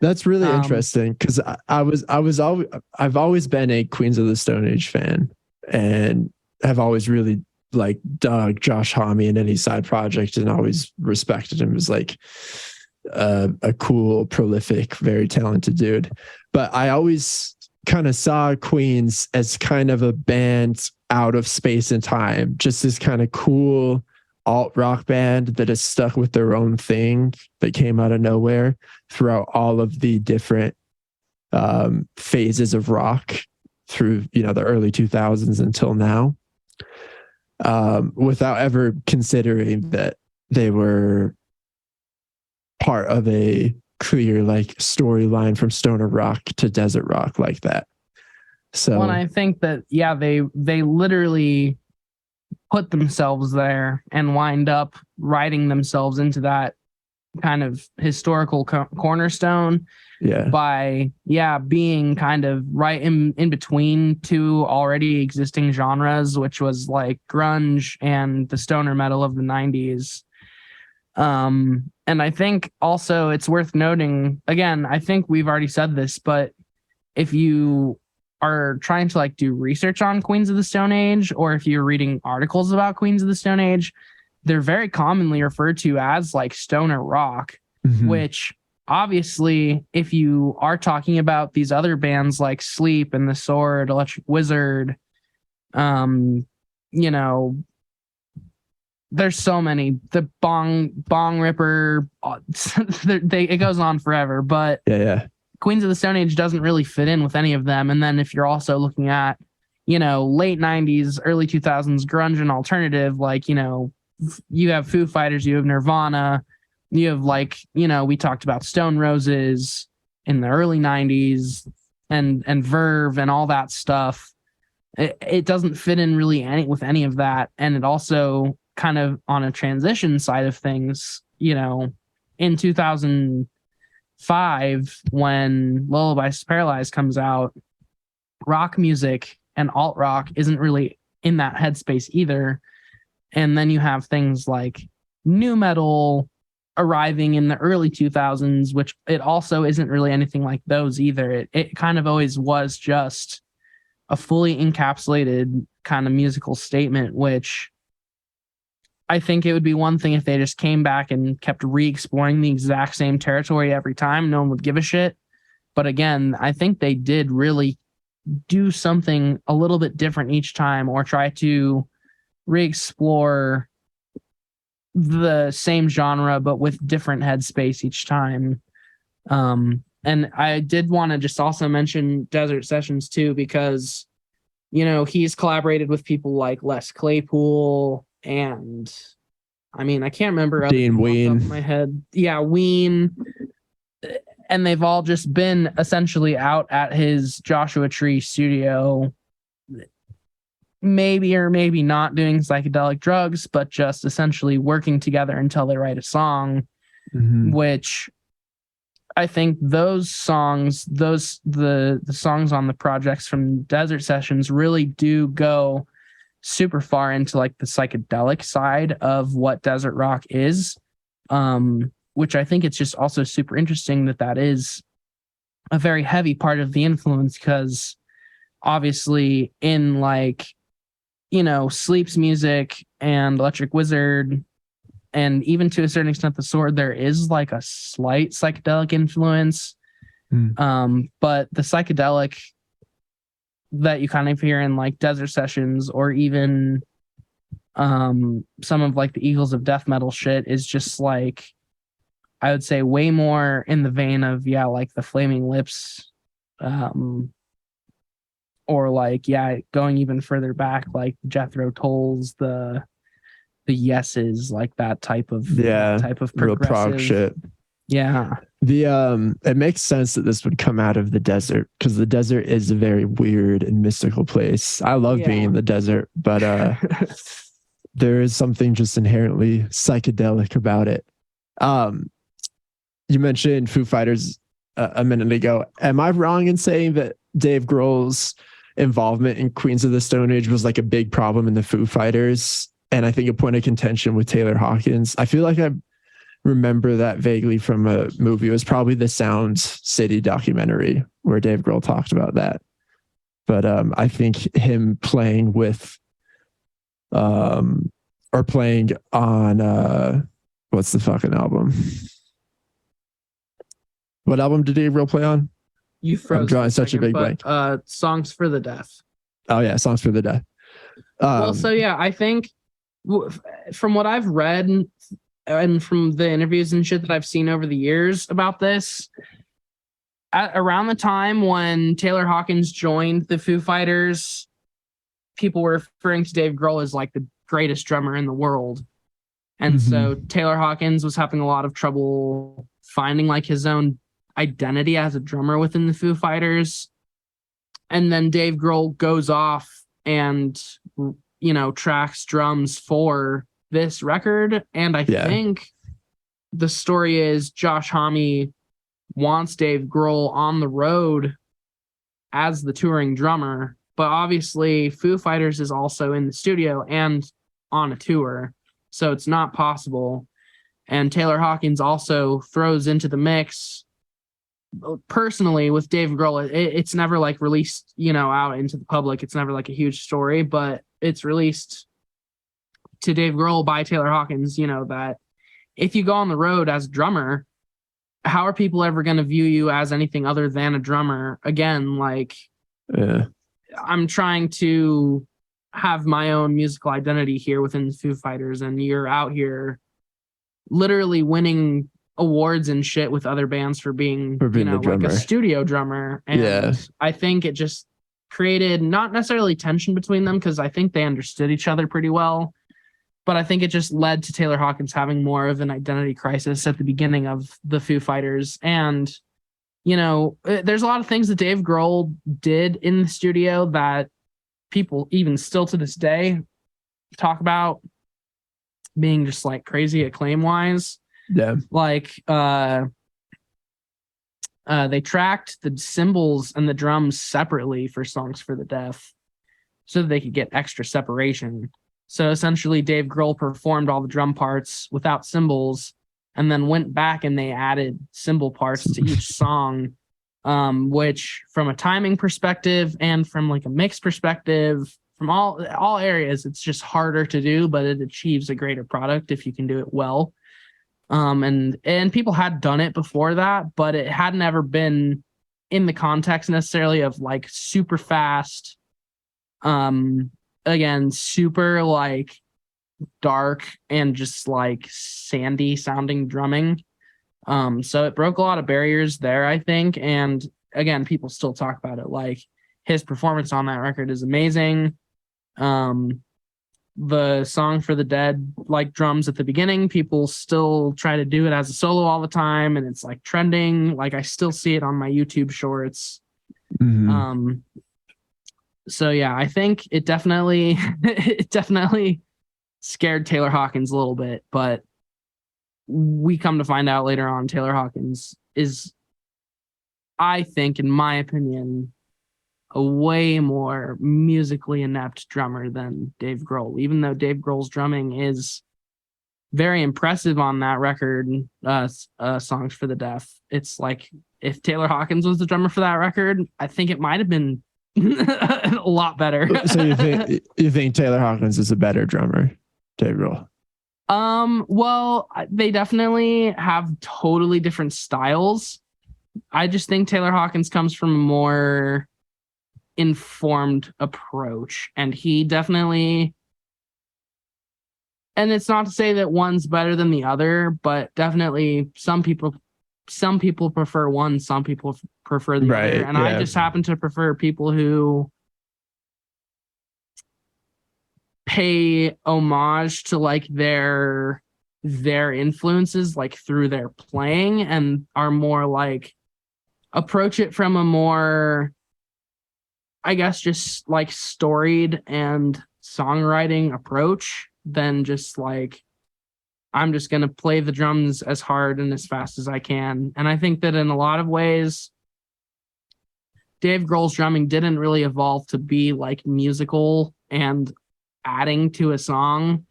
That's really interesting because I've always been a Queens of the Stone Age fan and have always really like dug Josh Homme in any side project and always respected him as like a cool, prolific, very talented dude. But I always kind of saw Queens as kind of a band out of space and time, just this kind of cool alt rock band that has stuck with their own thing that came out of nowhere throughout all of the different phases of rock through, the early 2000s until now, without ever considering that they were part of a clear like storyline from stoner rock to desert rock like that. So well, I think that they literally put themselves there and wind up writing themselves into that kind of historical cornerstone by being kind of right in between two already existing genres, which was like grunge and the stoner metal of the 90s. And I think also it's worth noting, again, I think we've already said this, but if you are trying to like do research on Queens of the Stone Age, or if you're reading articles about Queens of the Stone Age, they're very commonly referred to as like stoner rock, which obviously, if you are talking about these other bands like Sleep and The Sword, Electric Wizard, you know, there's so many. The Bong Ripper, it goes on forever. But Queens of the Stone Age doesn't really fit in with any of them. And then if you're also looking at, you know, late 90s, early 2000s grunge and alternative, like, you know, you have Foo Fighters, you have Nirvana, you have like, you know, we talked about Stone Roses in the early 90s and Verve and all that stuff. It doesn't fit in really with any of that. And it also kind of on a transition side of things, you know, in 2005, when Lullabies Paralyzed comes out, rock music and alt rock isn't really in that headspace either. And then you have things like nu metal arriving in the early 2000s, which it also isn't really anything like those either. It kind of always was just a fully encapsulated kind of musical statement, which I think it would be one thing if they just came back and kept re-exploring the exact same territory every time. No one would give a shit. But again, I think they did really do something a little bit different each time, or try to re-explore the same genre but with different headspace each time. And I did want to just also mention Desert Sessions too, because, you know, he's collaborated with people like Les Claypool and, I mean, I can't remember Dean Ween. off the top of my head. Yeah, Ween. And they've all just been essentially out at his Joshua Tree studio, maybe or maybe not doing psychedelic drugs, but just essentially working together until they write a song, which I think those songs, the songs on the projects from Desert Sessions really do go super far into like the psychedelic side of what desert rock is, which I think it's just also super interesting that is a very heavy part of the influence, because obviously in like, you know, Sleep's music and Electric Wizard, and even to a certain extent The Sword, there is like a slight psychedelic influence. But the psychedelic that you kind of hear in like Desert Sessions, or even some of like the Eagles of Death Metal shit, is just like, I would say way more in the vein of, like the Flaming Lips, or like, going even further back, like Jethro Tull's, the Yeses, like that type of real prog shit. Yeah. It makes sense that this would come out of the desert, because the desert is a very weird and mystical place. I love being in the desert, but there is something just inherently psychedelic about it. You mentioned Foo Fighters a minute ago. Am I wrong in saying that Dave Grohl's involvement in Queens of the Stone Age was like a big problem in the Foo Fighters, and I think a point of contention with Taylor Hawkins? I feel like I remember that vaguely from a movie. It was probably the Sound City documentary where Dave Grohl talked about that. But I think him playing with or playing on what's the fucking album? What album did Dave Grohl play on? You froze. I'm drawing such a big blank. Songs for the Deaf. Oh yeah, Songs for the Deaf. Well, so yeah, I think from what I've read and from the interviews and shit that I've seen over the years about this, around the time when Taylor Hawkins joined the Foo Fighters, people were referring to Dave Grohl as like the greatest drummer in the world. And so Taylor Hawkins was having a lot of trouble finding like his own identity as a drummer within the Foo Fighters. And then Dave Grohl goes off and, you know, tracks drums for this record. And I think the story is Josh Homme wants Dave Grohl on the road as the touring drummer, but obviously Foo Fighters is also in the studio and on a tour, so it's not possible. And Taylor Hawkins also throws into the mix personally with Dave Grohl. It's never like released, you know, out into the public. It's never like a huge story, but it's released to Dave Grohl by Taylor Hawkins, you know, that if you go on the road as a drummer, how are people ever going to view you as anything other than a drummer? Again, like, I'm trying to have my own musical identity here within the Foo Fighters, and you're out here literally winning awards and shit with other bands for being you know, like a studio drummer. And I think it just created not necessarily tension between them, because I think they understood each other pretty well. But I think it just led to Taylor Hawkins having more of an identity crisis at the beginning of the Foo Fighters. And, you know, there's a lot of things that Dave Grohl did in the studio that people even still to this day talk about being just like crazy acclaim wise. Yeah. Like they tracked the cymbals and the drums separately for Songs for the Deaf so that they could get extra separation. So essentially, Dave Grohl performed all the drum parts without cymbals, and then went back and they added cymbal parts to each song, which from a timing perspective and from like a mix perspective, from all areas, it's just harder to do, but it achieves a greater product if you can do it well. And people had done it before that, but it hadn't ever been in the context necessarily of like super fast, again, super like dark and just like sandy sounding drumming. So it broke a lot of barriers there, I think. And again, people still talk about it. Like his performance on that record is amazing. The Song for the Dead, like drums at the beginning, people still try to do it as a solo all the time, and it's like trending. Like I still see it on my YouTube shorts. So yeah, I think it definitely scared Taylor Hawkins a little bit, but we come to find out later on Taylor Hawkins is, I think, in my opinion, a way more musically inept drummer than Dave Grohl, even though Dave Grohl's drumming is very impressive on that record, Songs for the Deaf. It's like if Taylor Hawkins was the drummer for that record, I think it might have been a lot better. So you think Taylor Hawkins is a better drummer, Dave Grohl? Well, they definitely have totally different styles. I just think Taylor Hawkins comes from a more informed approach, and he definitely, and it's not to say that one's better than the other, but definitely some people prefer one, some people prefer the other, and I just happen to prefer people who pay homage to like their influences like through their playing, and are more like approach it from a more, I guess, just like storied and songwriting approach than just like, I'm just going to play the drums as hard and as fast as I can. And I think that in a lot of ways, Dave Grohl's drumming didn't really evolve to be like musical and adding to a song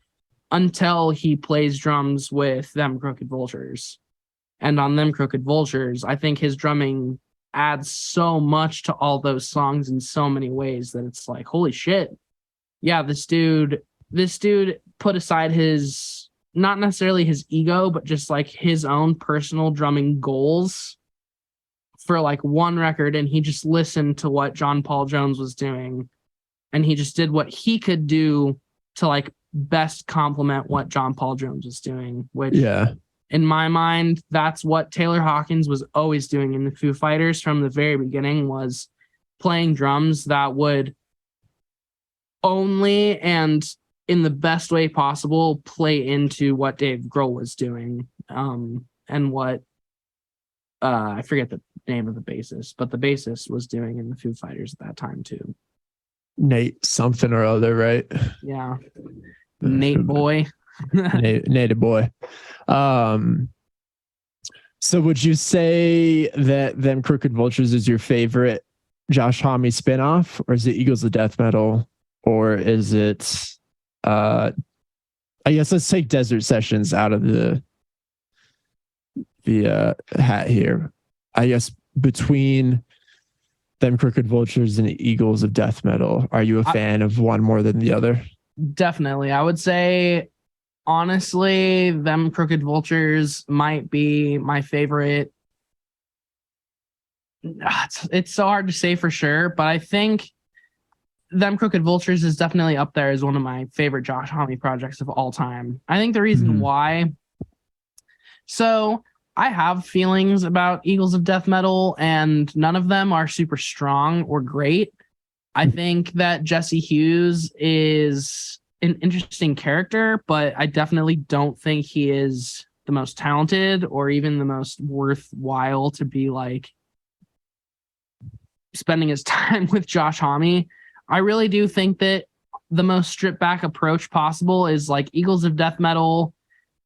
until he plays drums with Them Crooked Vultures. And on Them Crooked Vultures, I think his drumming adds so much to all those songs in so many ways that it's like, holy shit. Yeah, this dude put aside his, not necessarily his ego, but just like his own personal drumming goals for like one record, and he just listened to what John Paul Jones was doing, and he just did what he could do to like best complement what John Paul Jones was doing, which in my mind, that's what Taylor Hawkins was always doing in the Foo Fighters from the very beginning, was playing drums that would only and in the best way possible, play into what Dave Grohl was doing, and what I forget the name of the bassist, but the bassist was doing in the Foo Fighters at that time too. Nate something or other, right? Yeah, Nate boy. Native boy. So would you say that Them Crooked Vultures is your favorite Josh Homme spinoff, or is it Eagles of Death Metal, or is it I guess let's take Desert Sessions out of the hat here. I guess between Them Crooked Vultures and Eagles of Death Metal, are you a fan of one more than the other? Definitely. I would say, honestly, Them Crooked Vultures might be my favorite. It's so hard to say for sure, but I think Them Crooked Vultures is definitely up there as one of my favorite Josh Homme projects of all time. I think the reason why... So I have feelings about Eagles of Death Metal, and none of them are super strong or great. I think that Jesse Hughes is an interesting character, but I definitely don't think he is the most talented or even the most worthwhile to be like spending his time with Josh Homme. I really do think that the most stripped back approach possible is like Eagles of Death Metal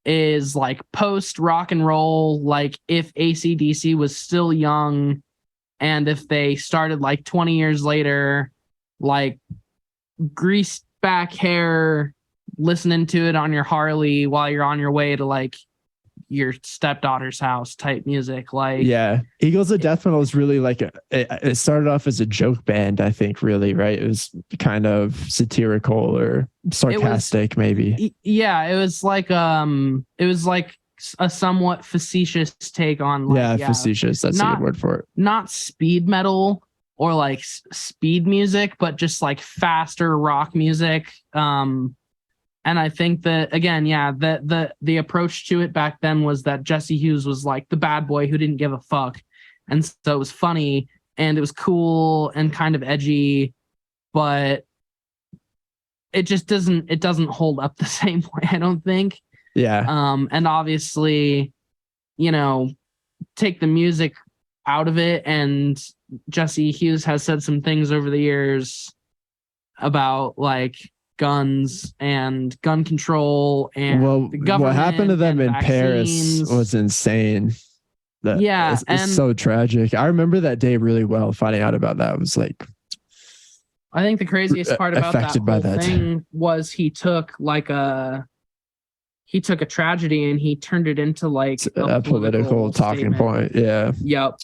is like post rock and roll. Like if AC/DC was still young, and if they started like 20 years later, like greased back hair, listening to it on your Harley while you're on your way to like your stepdaughter's house type music. Like, yeah, Eagles of Death Metal is really like it started off as a joke band, I think, really, right? It was kind of satirical or sarcastic, maybe. Yeah, it was like a somewhat facetious take on like, facetious, that's a good word for it. Not speed metal or like speed music, but just like faster rock music. And I think that, again, the approach to it back then was that Jesse Hughes was like the bad boy who didn't give a fuck. And so it was funny and it was cool and kind of edgy, but it just doesn't hold up the same way, I don't think. Yeah. And obviously, take the music out of it, and Jesse Hughes has said some things over the years about like guns and gun control and the government. What happened to them in vaccines. Paris was insane. It's so tragic. I remember that day really well. Finding out about that was like, I think the craziest part about that whole thing was he took a tragedy and he turned it into like a political talking point. Yeah. Yep.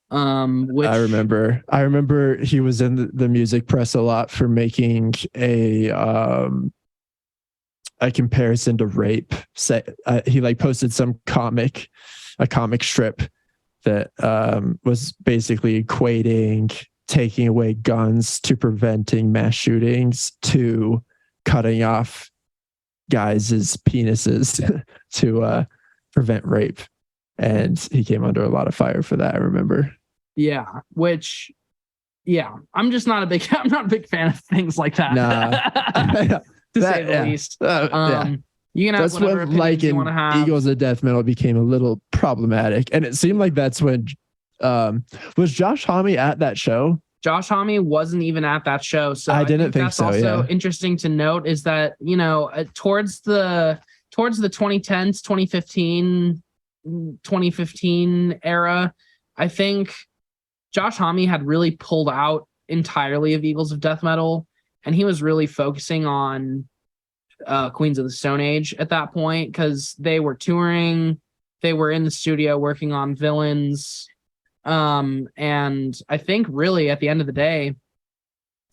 Which I remember he was in the music press a lot for making a comparison to rape. He like posted a comic strip that was basically equating taking away guns to preventing mass shootings to cutting off guys' penises to prevent rape. And he came under a lot of fire for that, I remember. Yeah, I'm just not a big fan of things like that. Nah. To say the least. You can have whatever opinions you want to have. Eagles of Death Metal became a little problematic. And it seemed like that's when was Josh Homme at that show? Josh Homme wasn't even at that show. So I didn't think that's so. That's also interesting to note is that, towards the 2010s, 2015 era, I think Josh Homme had really pulled out entirely of Eagles of Death Metal, and he was really focusing on Queens of the Stone Age at that point because they were touring, they were in the studio working on Villains, and I think really at the end of the day,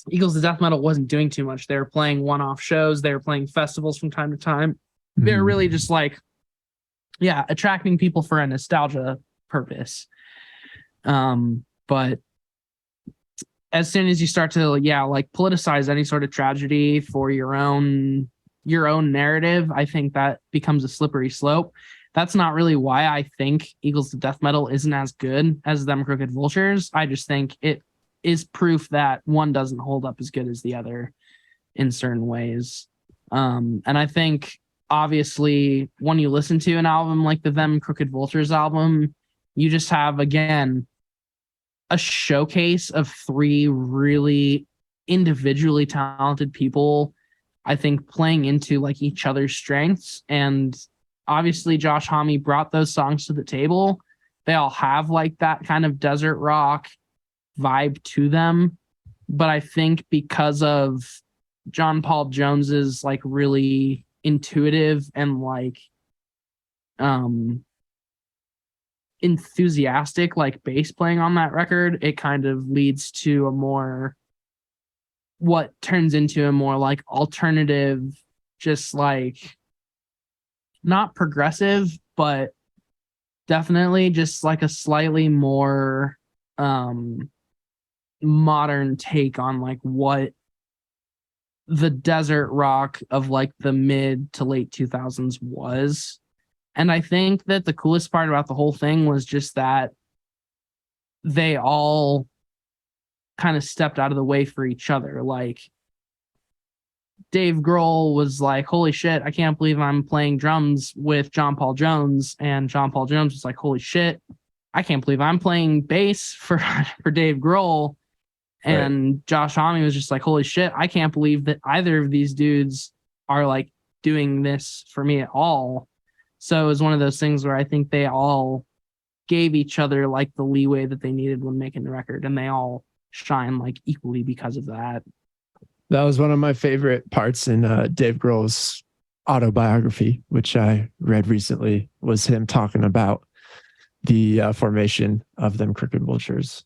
Eagles of Death Metal wasn't doing too much. They were playing one-off shows, they were playing festivals from time to time. They were really just like, attracting people for a nostalgia purpose. But as soon as you start to like politicize any sort of tragedy for your own narrative, I think that becomes a slippery slope. That's not really why I think Eagles of Death Metal isn't as good as Them Crooked Vultures. I just think it is proof that one doesn't hold up as good as the other in certain ways. And I think obviously when you listen to an album like the Them Crooked Vultures album, you just have, again, a showcase of three really individually talented people, I think, playing into like each other's strengths. And obviously Josh Homme brought those songs to the table. They all have like that kind of desert rock vibe to them. But I think because of John Paul Jones's like really intuitive and like enthusiastic like bass playing on that record, it kind of leads to a more, what turns into a more like alternative, just like not progressive, but definitely just like a slightly more modern take on like what the desert rock of like the mid to late 2000s was. And I think that the coolest part about the whole thing was just that they all kind of stepped out of the way for each other. Like Dave Grohl was like, holy shit, I can't believe I'm playing drums with John Paul Jones. And John Paul Jones was like, holy shit, I can't believe I'm playing bass for Dave Grohl. And right. Josh Homme was just like, holy shit, I can't believe that either of these dudes are like doing this for me at all. So it was one of those things where I think they all gave each other like the leeway that they needed when making the record, and they all shine like equally because of that. That was one of my favorite parts in Dave Grohl's autobiography, which I read recently, was him talking about the formation of Them Crooked Vultures.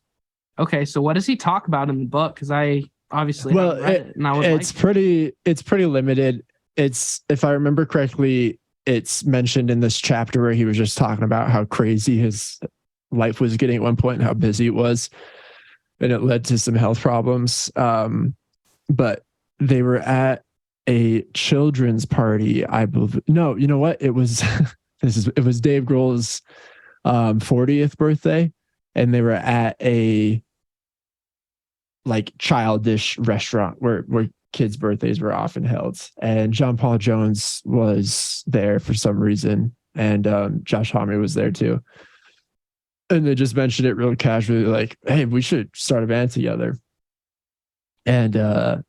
Okay, so what does he talk about in the book? Because I obviously haven't read it, and I would it's pretty limited. It's, if I remember correctly, it's mentioned in this chapter where he was just talking about how crazy his life was getting at one point and how busy it was, and it led to some health problems. But they were at a children's party, I believe. No, you know what? It was it was Dave Grohl's 40th birthday, and they were at a like childish restaurant where kids' birthdays were often held, and John Paul Jones was there for some reason, and Josh Homme was there too. And they just mentioned it real casually, like, hey, we should start a band together. And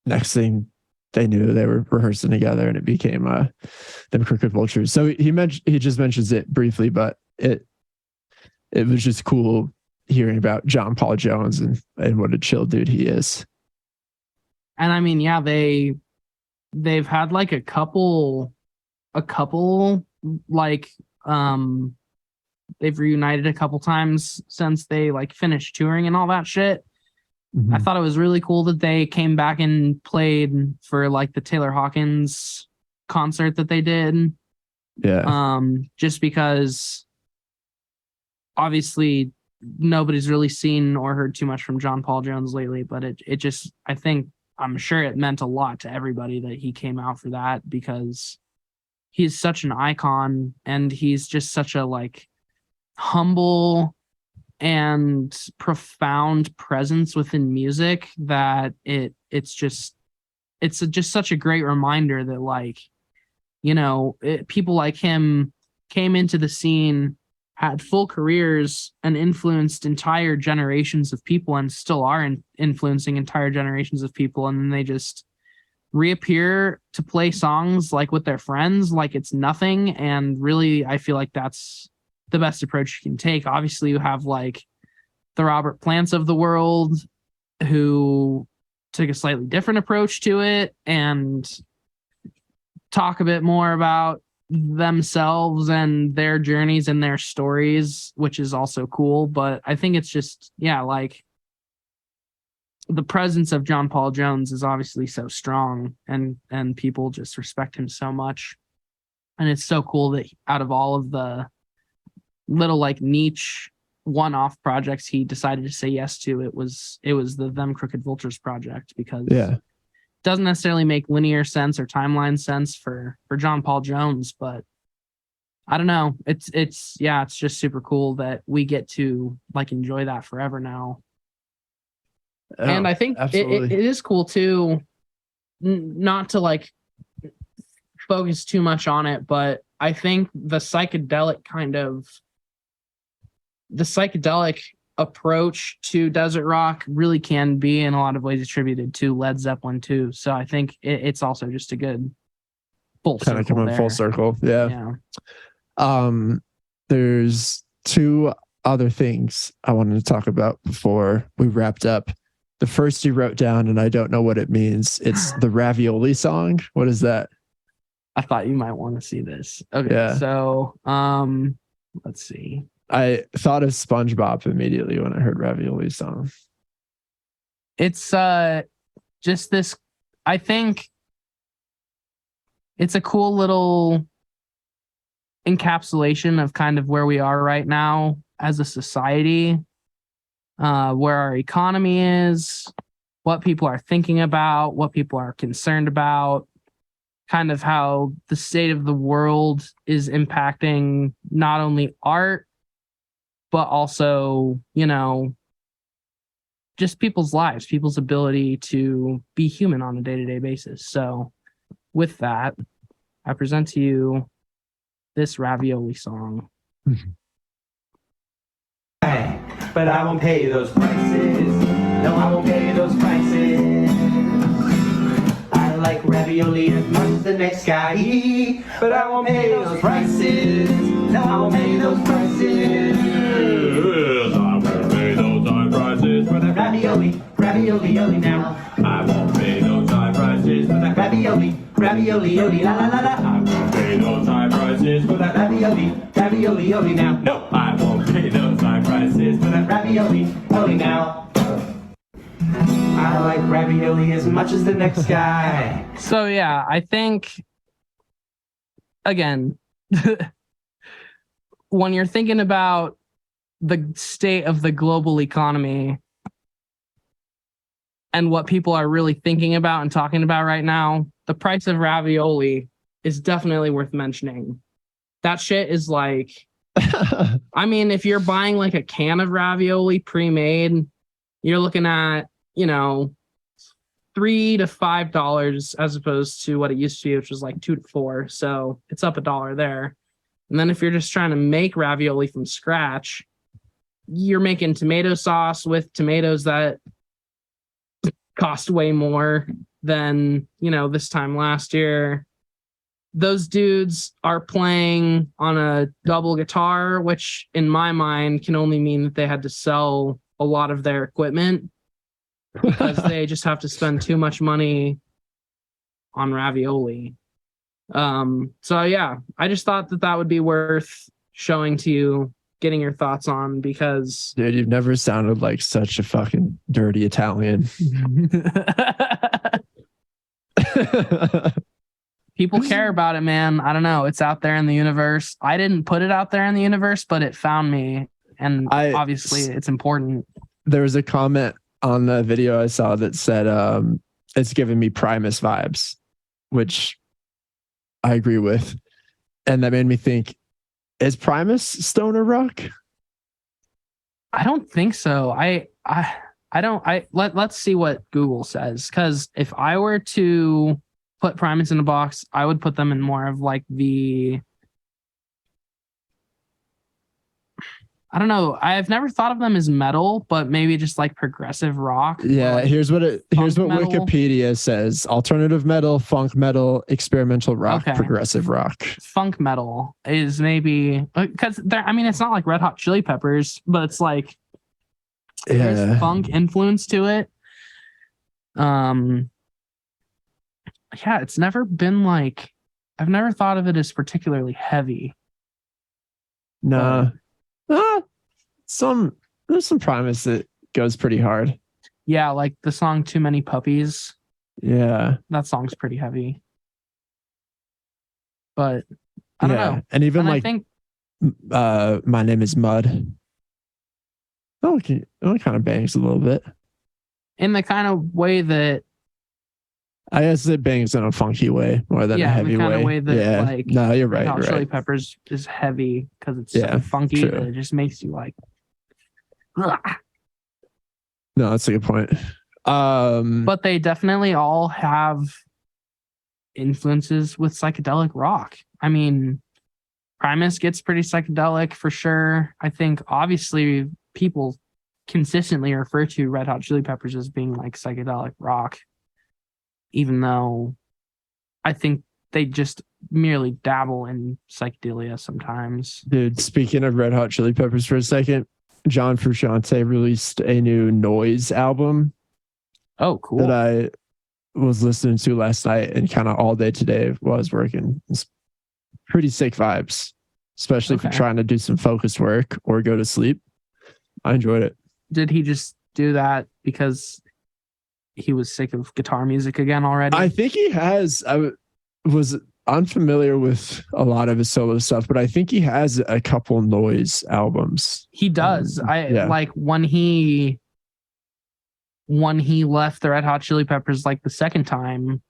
next thing they knew, they were rehearsing together, and it became Them Crooked Vultures. So he just mentions it briefly, but it was just cool hearing about John Paul Jones and what a chill dude he is. And I mean, yeah, they've had like a couple like they've reunited a couple times since they like finished touring and all that shit. Mm-hmm. I thought it was really cool that they came back and played for like the Taylor Hawkins concert that they did. Yeah. Just because obviously nobody's really seen or heard too much from John Paul Jones lately, but it just, I'm sure it meant a lot to everybody that he came out for that, because he's such an icon, and he's just such a like humble and profound presence within music that it's just such a great reminder that, like, you know, people like him came into the scene, had full careers, and influenced entire generations of people, and still are influencing entire generations of people. And then they just reappear to play songs like with their friends, like it's nothing. And really, I feel like that's the best approach you can take. Obviously, you have like the Robert Plants of the world who took a slightly different approach to it and talk a bit more about themselves and their journeys and their stories, which is also cool. But I think it's just, yeah, like the presence of John Paul Jones is obviously so strong, and people just respect him so much. And it's so cool that out of all of the little like niche one-off projects he decided to say yes to, it was the Them Crooked Vultures project, because it doesn't necessarily make linear sense or timeline sense for John Paul Jones, but I don't know. It's just super cool that we get to like enjoy that forever now. Oh, and I think it is cool too not to like focus too much on it, but I think the psychedelic approach to desert rock really can be in a lot of ways attributed to Led Zeppelin too. So I think it's also just a good full kind of come in full circle. Yeah. There's two other things I wanted to talk about before we wrapped up. The first you wrote down, and I don't know what it means. It's the Ravioli song. What is that? I thought you might want to see this. Okay, yeah. So let's see. I thought of SpongeBob immediately when I heard Ravioli song. It's just this. I think it's a cool little encapsulation of kind of where we are right now as a society, where our economy is, what people are thinking about, what people are concerned about, kind of how the state of the world is impacting not only art, but also, just people's lives, people's ability to be human on a day-to-day basis. So with that, I present to you this Ravioli song. But I won't pay those prices. No, I won't pay those prices. I like ravioli as much as the next guy, but I won't pay those prices. No, I won't pay those prices. I won't pay those high prices for that Ravioli, ravioli now. I won't pay those high prices for that Ravioli, ravioli, la la la la. I won't pay those high prices for that Ravioli, ravioli now. No, I won't pay those high prices for that Ravioli now. I like ravioli as much as the next guy. So yeah, I think, again, when you're thinking about the state of the global economy and what people are really thinking about and talking about right now, the price of ravioli is definitely worth mentioning. That shit is like, I mean, if you're buying like a can of ravioli pre-made, you're looking at, $3 to $5 as opposed to what it used to be, which was like $2 to $4. So it's up $1 there. And then if you're just trying to make ravioli from scratch, you're making tomato sauce with tomatoes that cost way more than, this time last year. Those dudes are playing on a double guitar, which in my mind can only mean that they had to sell a lot of their equipment because they just have to spend too much money on ravioli. So yeah, I just thought that would be worth showing to you, getting your thoughts on, because dude, you've never sounded like such a fucking dirty Italian. People care about it, man. I don't know. It's out there in the universe. I didn't put it out there in the universe, but it found me. And obviously it's important. There was a comment on the video I saw that said, it's giving me Primus vibes, which I agree with. And that made me think, is Primus stoner rock? I don't think so. Let's see what Google says. Cause if I were to put Primus in a box, I would put them in more of like I don't know. I've never thought of them as metal, but maybe just like progressive rock. Yeah, like here's what metal. Wikipedia says: alternative metal, funk metal, experimental rock, progressive rock. Funk metal is maybe because it's not like Red Hot Chili Peppers, but it's like there's funk influence to it. Yeah, it's never been like, I've never thought of it as particularly heavy. Nah. There's some Primus that goes pretty hard. Yeah, like the song Too Many Puppies. Yeah. That song's pretty heavy. But I don't know. And even I think My Name is Mud. Oh, it kind of bangs a little bit. In the kind of way that I guess it bangs in a funky way more than a heavy the kind way. Of way that, like, no, you're right. Hot Chili Peppers is heavy because it's so funky that it just makes you like. Ugh. No, that's a good point. But they definitely all have influences with psychedelic rock. I mean, Primus gets pretty psychedelic for sure. I think obviously people consistently refer to Red Hot Chili Peppers as being like psychedelic rock, even though I think they just merely dabble in psychedelia sometimes. Dude, speaking of Red Hot Chili Peppers for a second, John Frusciante released a new Noise album. Oh, cool. That I was listening to last night and kind of all day today while I was working. It's pretty sick vibes, especially if you're trying to do some focused work or go to sleep. I enjoyed it. Did he just do that because he was sick of guitar music again already? I think he has. I was unfamiliar with a lot of his solo stuff, but I think he has a couple Noise albums. He does. Like when he left the Red Hot Chili Peppers like the second time,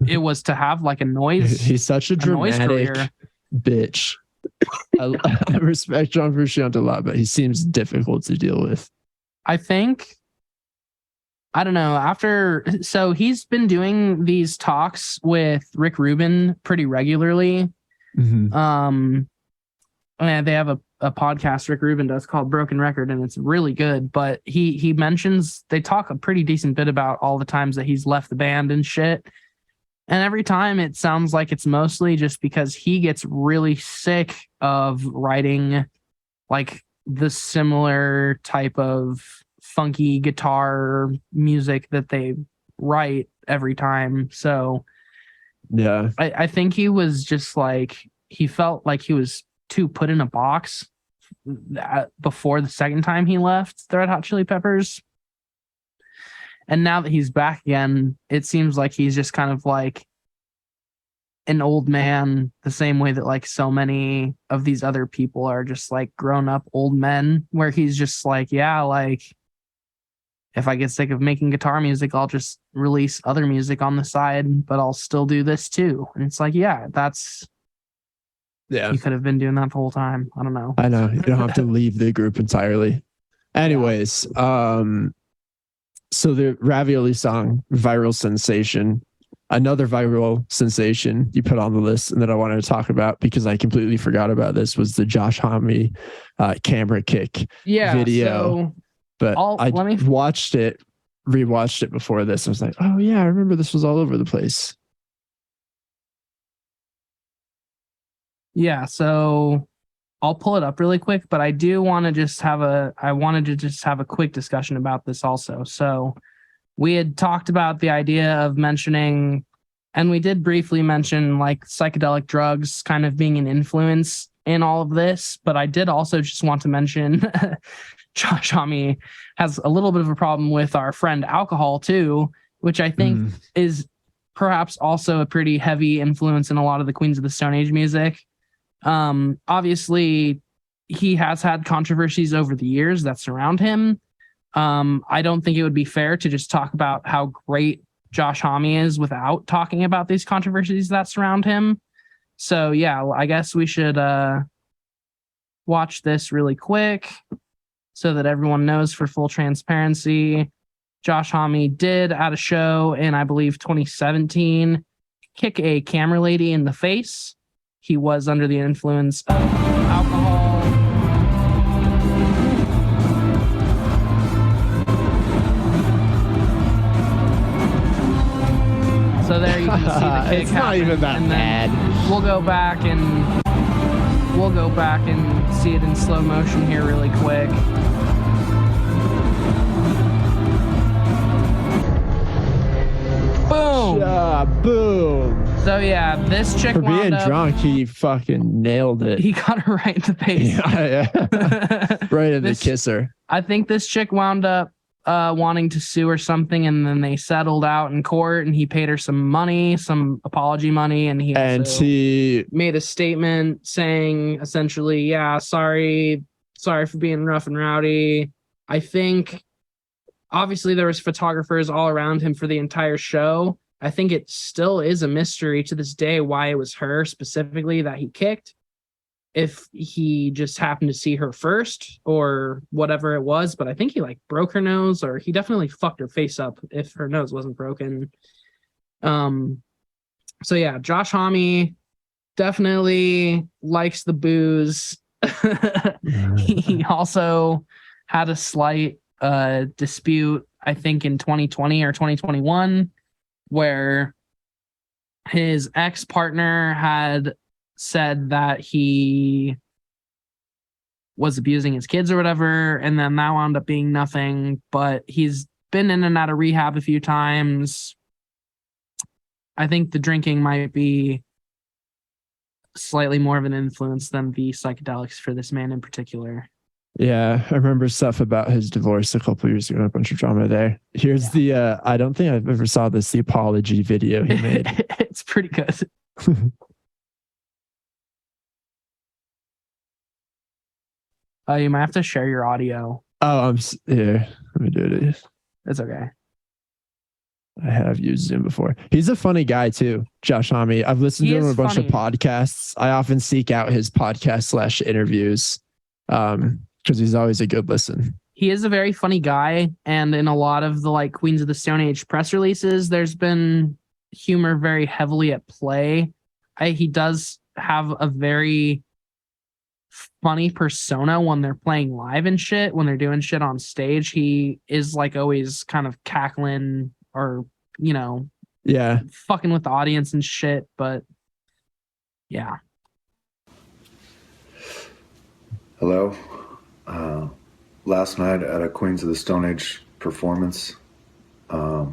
it was to have like a Noise. He's such a dramatic bitch. I respect John Frusciante a lot, but he seems difficult to deal with. I think, I don't know, so he's been doing these talks with Rick Rubin pretty regularly. Mm-hmm. And they have a podcast Rick Rubin does called Broken Record, and it's really good, but he mentions, they talk a pretty decent bit about all the times that he's left the band and shit. And every time it sounds like it's mostly just because he gets really sick of writing like the similar type of funky guitar music that they write every time. So yeah, I think he was just like, he felt like he was too put in a box before the second time he left the Red Hot Chili Peppers. And now that he's back again, it seems like he's just kind of like an old man, the same way that like so many of these other people are just like grown up old men, where he's just like, yeah, like if I get sick of making guitar music, I'll just release other music on the side, but I'll still do this too. And it's like, yeah, you could have been doing that the whole time. I don't know. I know. You don't have to leave the group entirely. Anyways, so the Ravioli song, viral sensation, another viral sensation you put on the list and that I wanted to talk about because I completely forgot about this was the Josh Homme camera kick video. So but I rewatched it before this. I was like, oh yeah, I remember this was all over the place. Yeah, so I'll pull it up really quick, but I wanted to just have a quick discussion about this also. So we had talked about the idea of mentioning, and we did briefly mention like psychedelic drugs kind of being an influence in all of this, but I did also just want to mention Josh Homme has a little bit of a problem with our friend alcohol too, which I think is perhaps also a pretty heavy influence in a lot of the Queens of the Stone Age music. Obviously he has had controversies over the years that surround him. I don't think it would be fair to just talk about how great Josh Homme is without talking about these controversies that surround him. So yeah, I guess we should watch this really quick so that everyone knows for full transparency. Josh Homme did at a show in, I believe, 2017, kick a camera lady in the face. He was under the influence of alcohol. So there you can see the kick. It's not even that bad. We'll go back and see it in slow motion here really quick. Boom! Boom! So yeah, this chick for being drunk, he fucking nailed it. He got her right in the face. Right in the kisser. I think this chick wound up wanting to sue or something, and then they settled out in court, and he paid her some money, some apology money, and he made a statement saying essentially, yeah, sorry for being rough and rowdy. I think obviously there was photographers all around him for the entire show. I think it still is a mystery to this day why it was her specifically that he kicked. If he just happened to see her first or whatever it was, but I think he like broke her nose, or he definitely fucked her face up if her nose wasn't broken. So yeah, Josh Homme definitely likes the booze. He also had a slight dispute, I think in 2020 or 2021, where his ex-partner had said that he was abusing his kids or whatever, and then that wound up being nothing, but he's been in and out of rehab a few times. I think the drinking might be slightly more of an influence than the psychedelics for this man in particular. Yeah, I remember stuff about his divorce a couple of years ago, a bunch of drama there. Here's the I don't think I've ever saw this, the apology video he made. It's pretty good. You might have to share your audio. Oh, here. Let me do it. It's okay. I have used him before. He's a funny guy too, Josh Homme. I've listened to him on a bunch of podcasts. I often seek out his podcast / interviews because he's always a good listen. He is a very funny guy, and in a lot of the like Queens of the Stone Age press releases, there's been humor very heavily at play. He does have a very funny persona when they're playing live and shit. When they're doing shit on stage, he is like always kind of cackling or, you know, fucking with the audience and shit. But yeah. Hello. Last night at a Queens of the Stone Age performance, I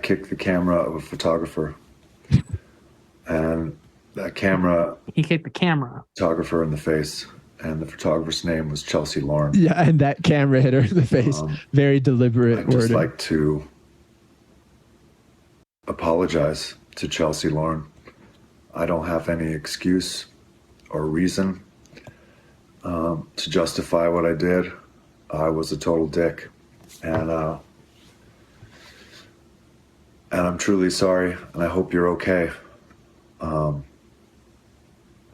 kicked the camera of a photographer, and that camera, he kicked the camera photographer in the face, and the photographer's name was Chelsea Lauren. Yeah, and that camera hit her in the face. Very deliberate. I'd just like to apologize to Chelsea Lauren. I don't have any excuse or reason to justify what I did. I was a total dick, and I'm truly sorry, and I hope you're okay.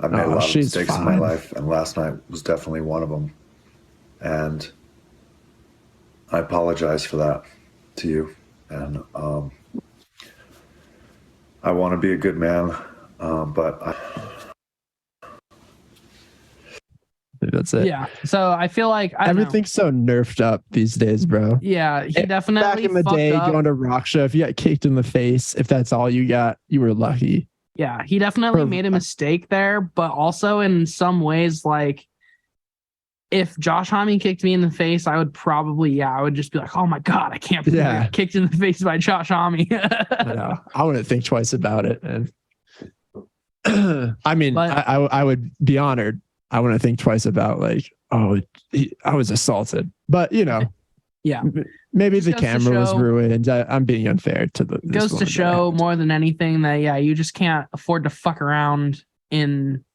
I've made a lot of mistakes in my life, and last night was definitely one of them. And I apologize for that to you. And I want to be a good man, but that's it. Yeah. So I feel like everything's so nerfed up these days, bro. Yeah, he definitely back in the day going to rock show. If you got kicked in the face, if that's all you got, you were lucky. Yeah, he definitely made a mistake there, but also in some ways, like if Josh Homme kicked me in the face, I would probably, I would just be like, oh my God, I can't believe I got kicked in the face by Josh Homme. I know. I wouldn't think twice about it. And I mean, I would be honored. I wouldn't think twice about like, I was assaulted, but you know, maybe the camera was ruined. I'm being unfair to the. It goes to show more than anything that you just can't afford to fuck around in.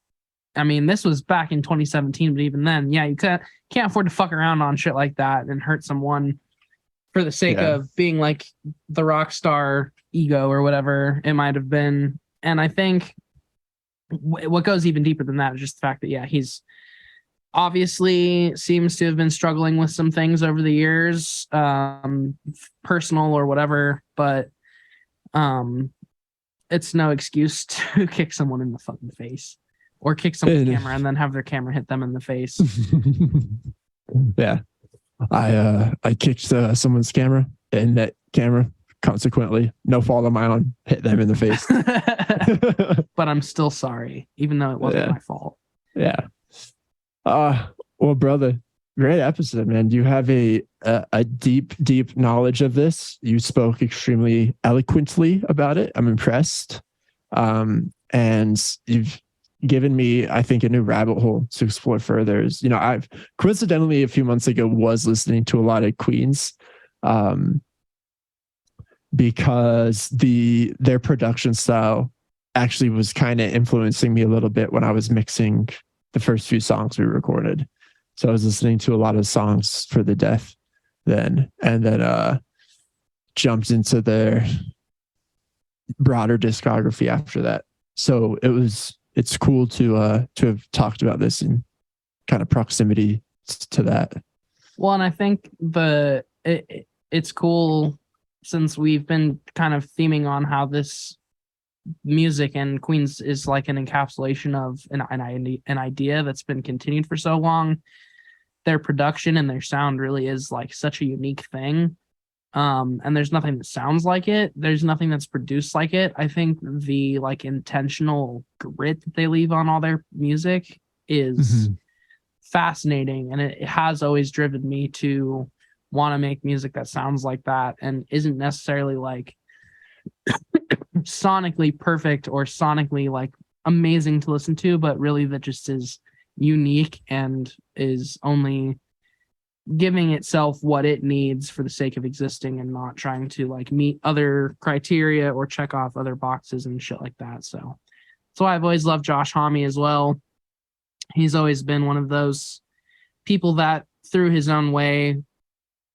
I mean, this was back in 2017, but even then, you can't afford to fuck around on shit like that and hurt someone for the sake of being like the rock star ego or whatever it might have been. And I think what goes even deeper than that is just the fact that he's obviously seems to have been struggling with some things over the years, personal or whatever, but it's no excuse to kick someone in the fucking face or kick someone's camera and then have their camera hit them in the face. Yeah. I kicked someone's camera and that camera, consequently, no fault of my own, hit them in the face. But I'm still sorry, even though it wasn't my fault. Yeah. Well, brother, great episode, man. You have a deep knowledge of this. You spoke extremely eloquently about it. I'm impressed. And you've given me, I think, a new rabbit hole to explore further. You know, I've coincidentally a few months ago was listening to a lot of Queens, because their production style actually was kind of influencing me a little bit when I was mixing the first few songs we recorded. So I was listening to a lot of songs for the Death then, and then jumped into their broader discography after that. So it's cool to have talked about this in kind of proximity to that. Well, and I think it's cool since we've been kind of theming on how this music, and Queens is like an encapsulation of an idea that's been continued for so long. Their production and their sound really is like such a unique thing. And there's nothing that sounds like it. There's nothing that's produced like it. I think the like intentional grit that they leave on all their music is fascinating, and it has always driven me to want to make music that sounds like that and isn't necessarily like sonically perfect or sonically like amazing to listen to, but really that just is unique and is only giving itself what it needs for the sake of existing and not trying to like meet other criteria or check off other boxes and shit like that. So that's why I've always loved Josh Homme as well. He's always been one of those people that through his own way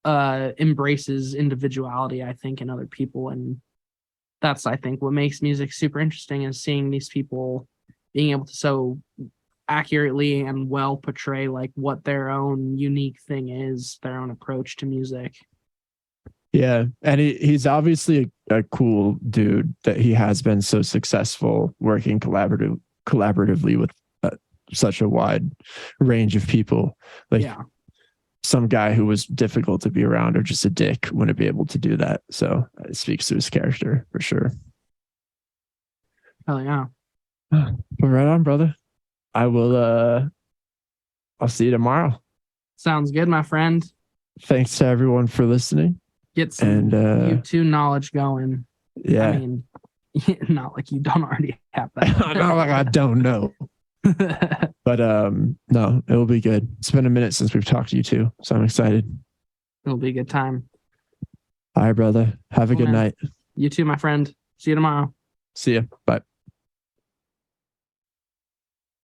embraces individuality, I think, in other people. And that's, I think, what makes music super interesting, is seeing these people being able to so accurately and well portray like what their own unique thing is, their own approach to music. Yeah, and he's obviously a cool dude that he has been so successful working collaboratively with such a wide range of people. Like some guy who was difficult to be around or just a dick wouldn't be able to do that. So it speaks to his character for sure. Hell yeah. But right on, brother. I'll see you tomorrow. Sounds good, my friend. Thanks to everyone for listening. Get some YouTube knowledge going. Yeah. I mean, not like you don't already have that. Not like I don't know. But no, it will be good. It's been a minute since we've talked to you too, so I'm excited. It'll be a good time. All right, brother. Have a good night. You too, my friend. See you tomorrow. See ya. Bye.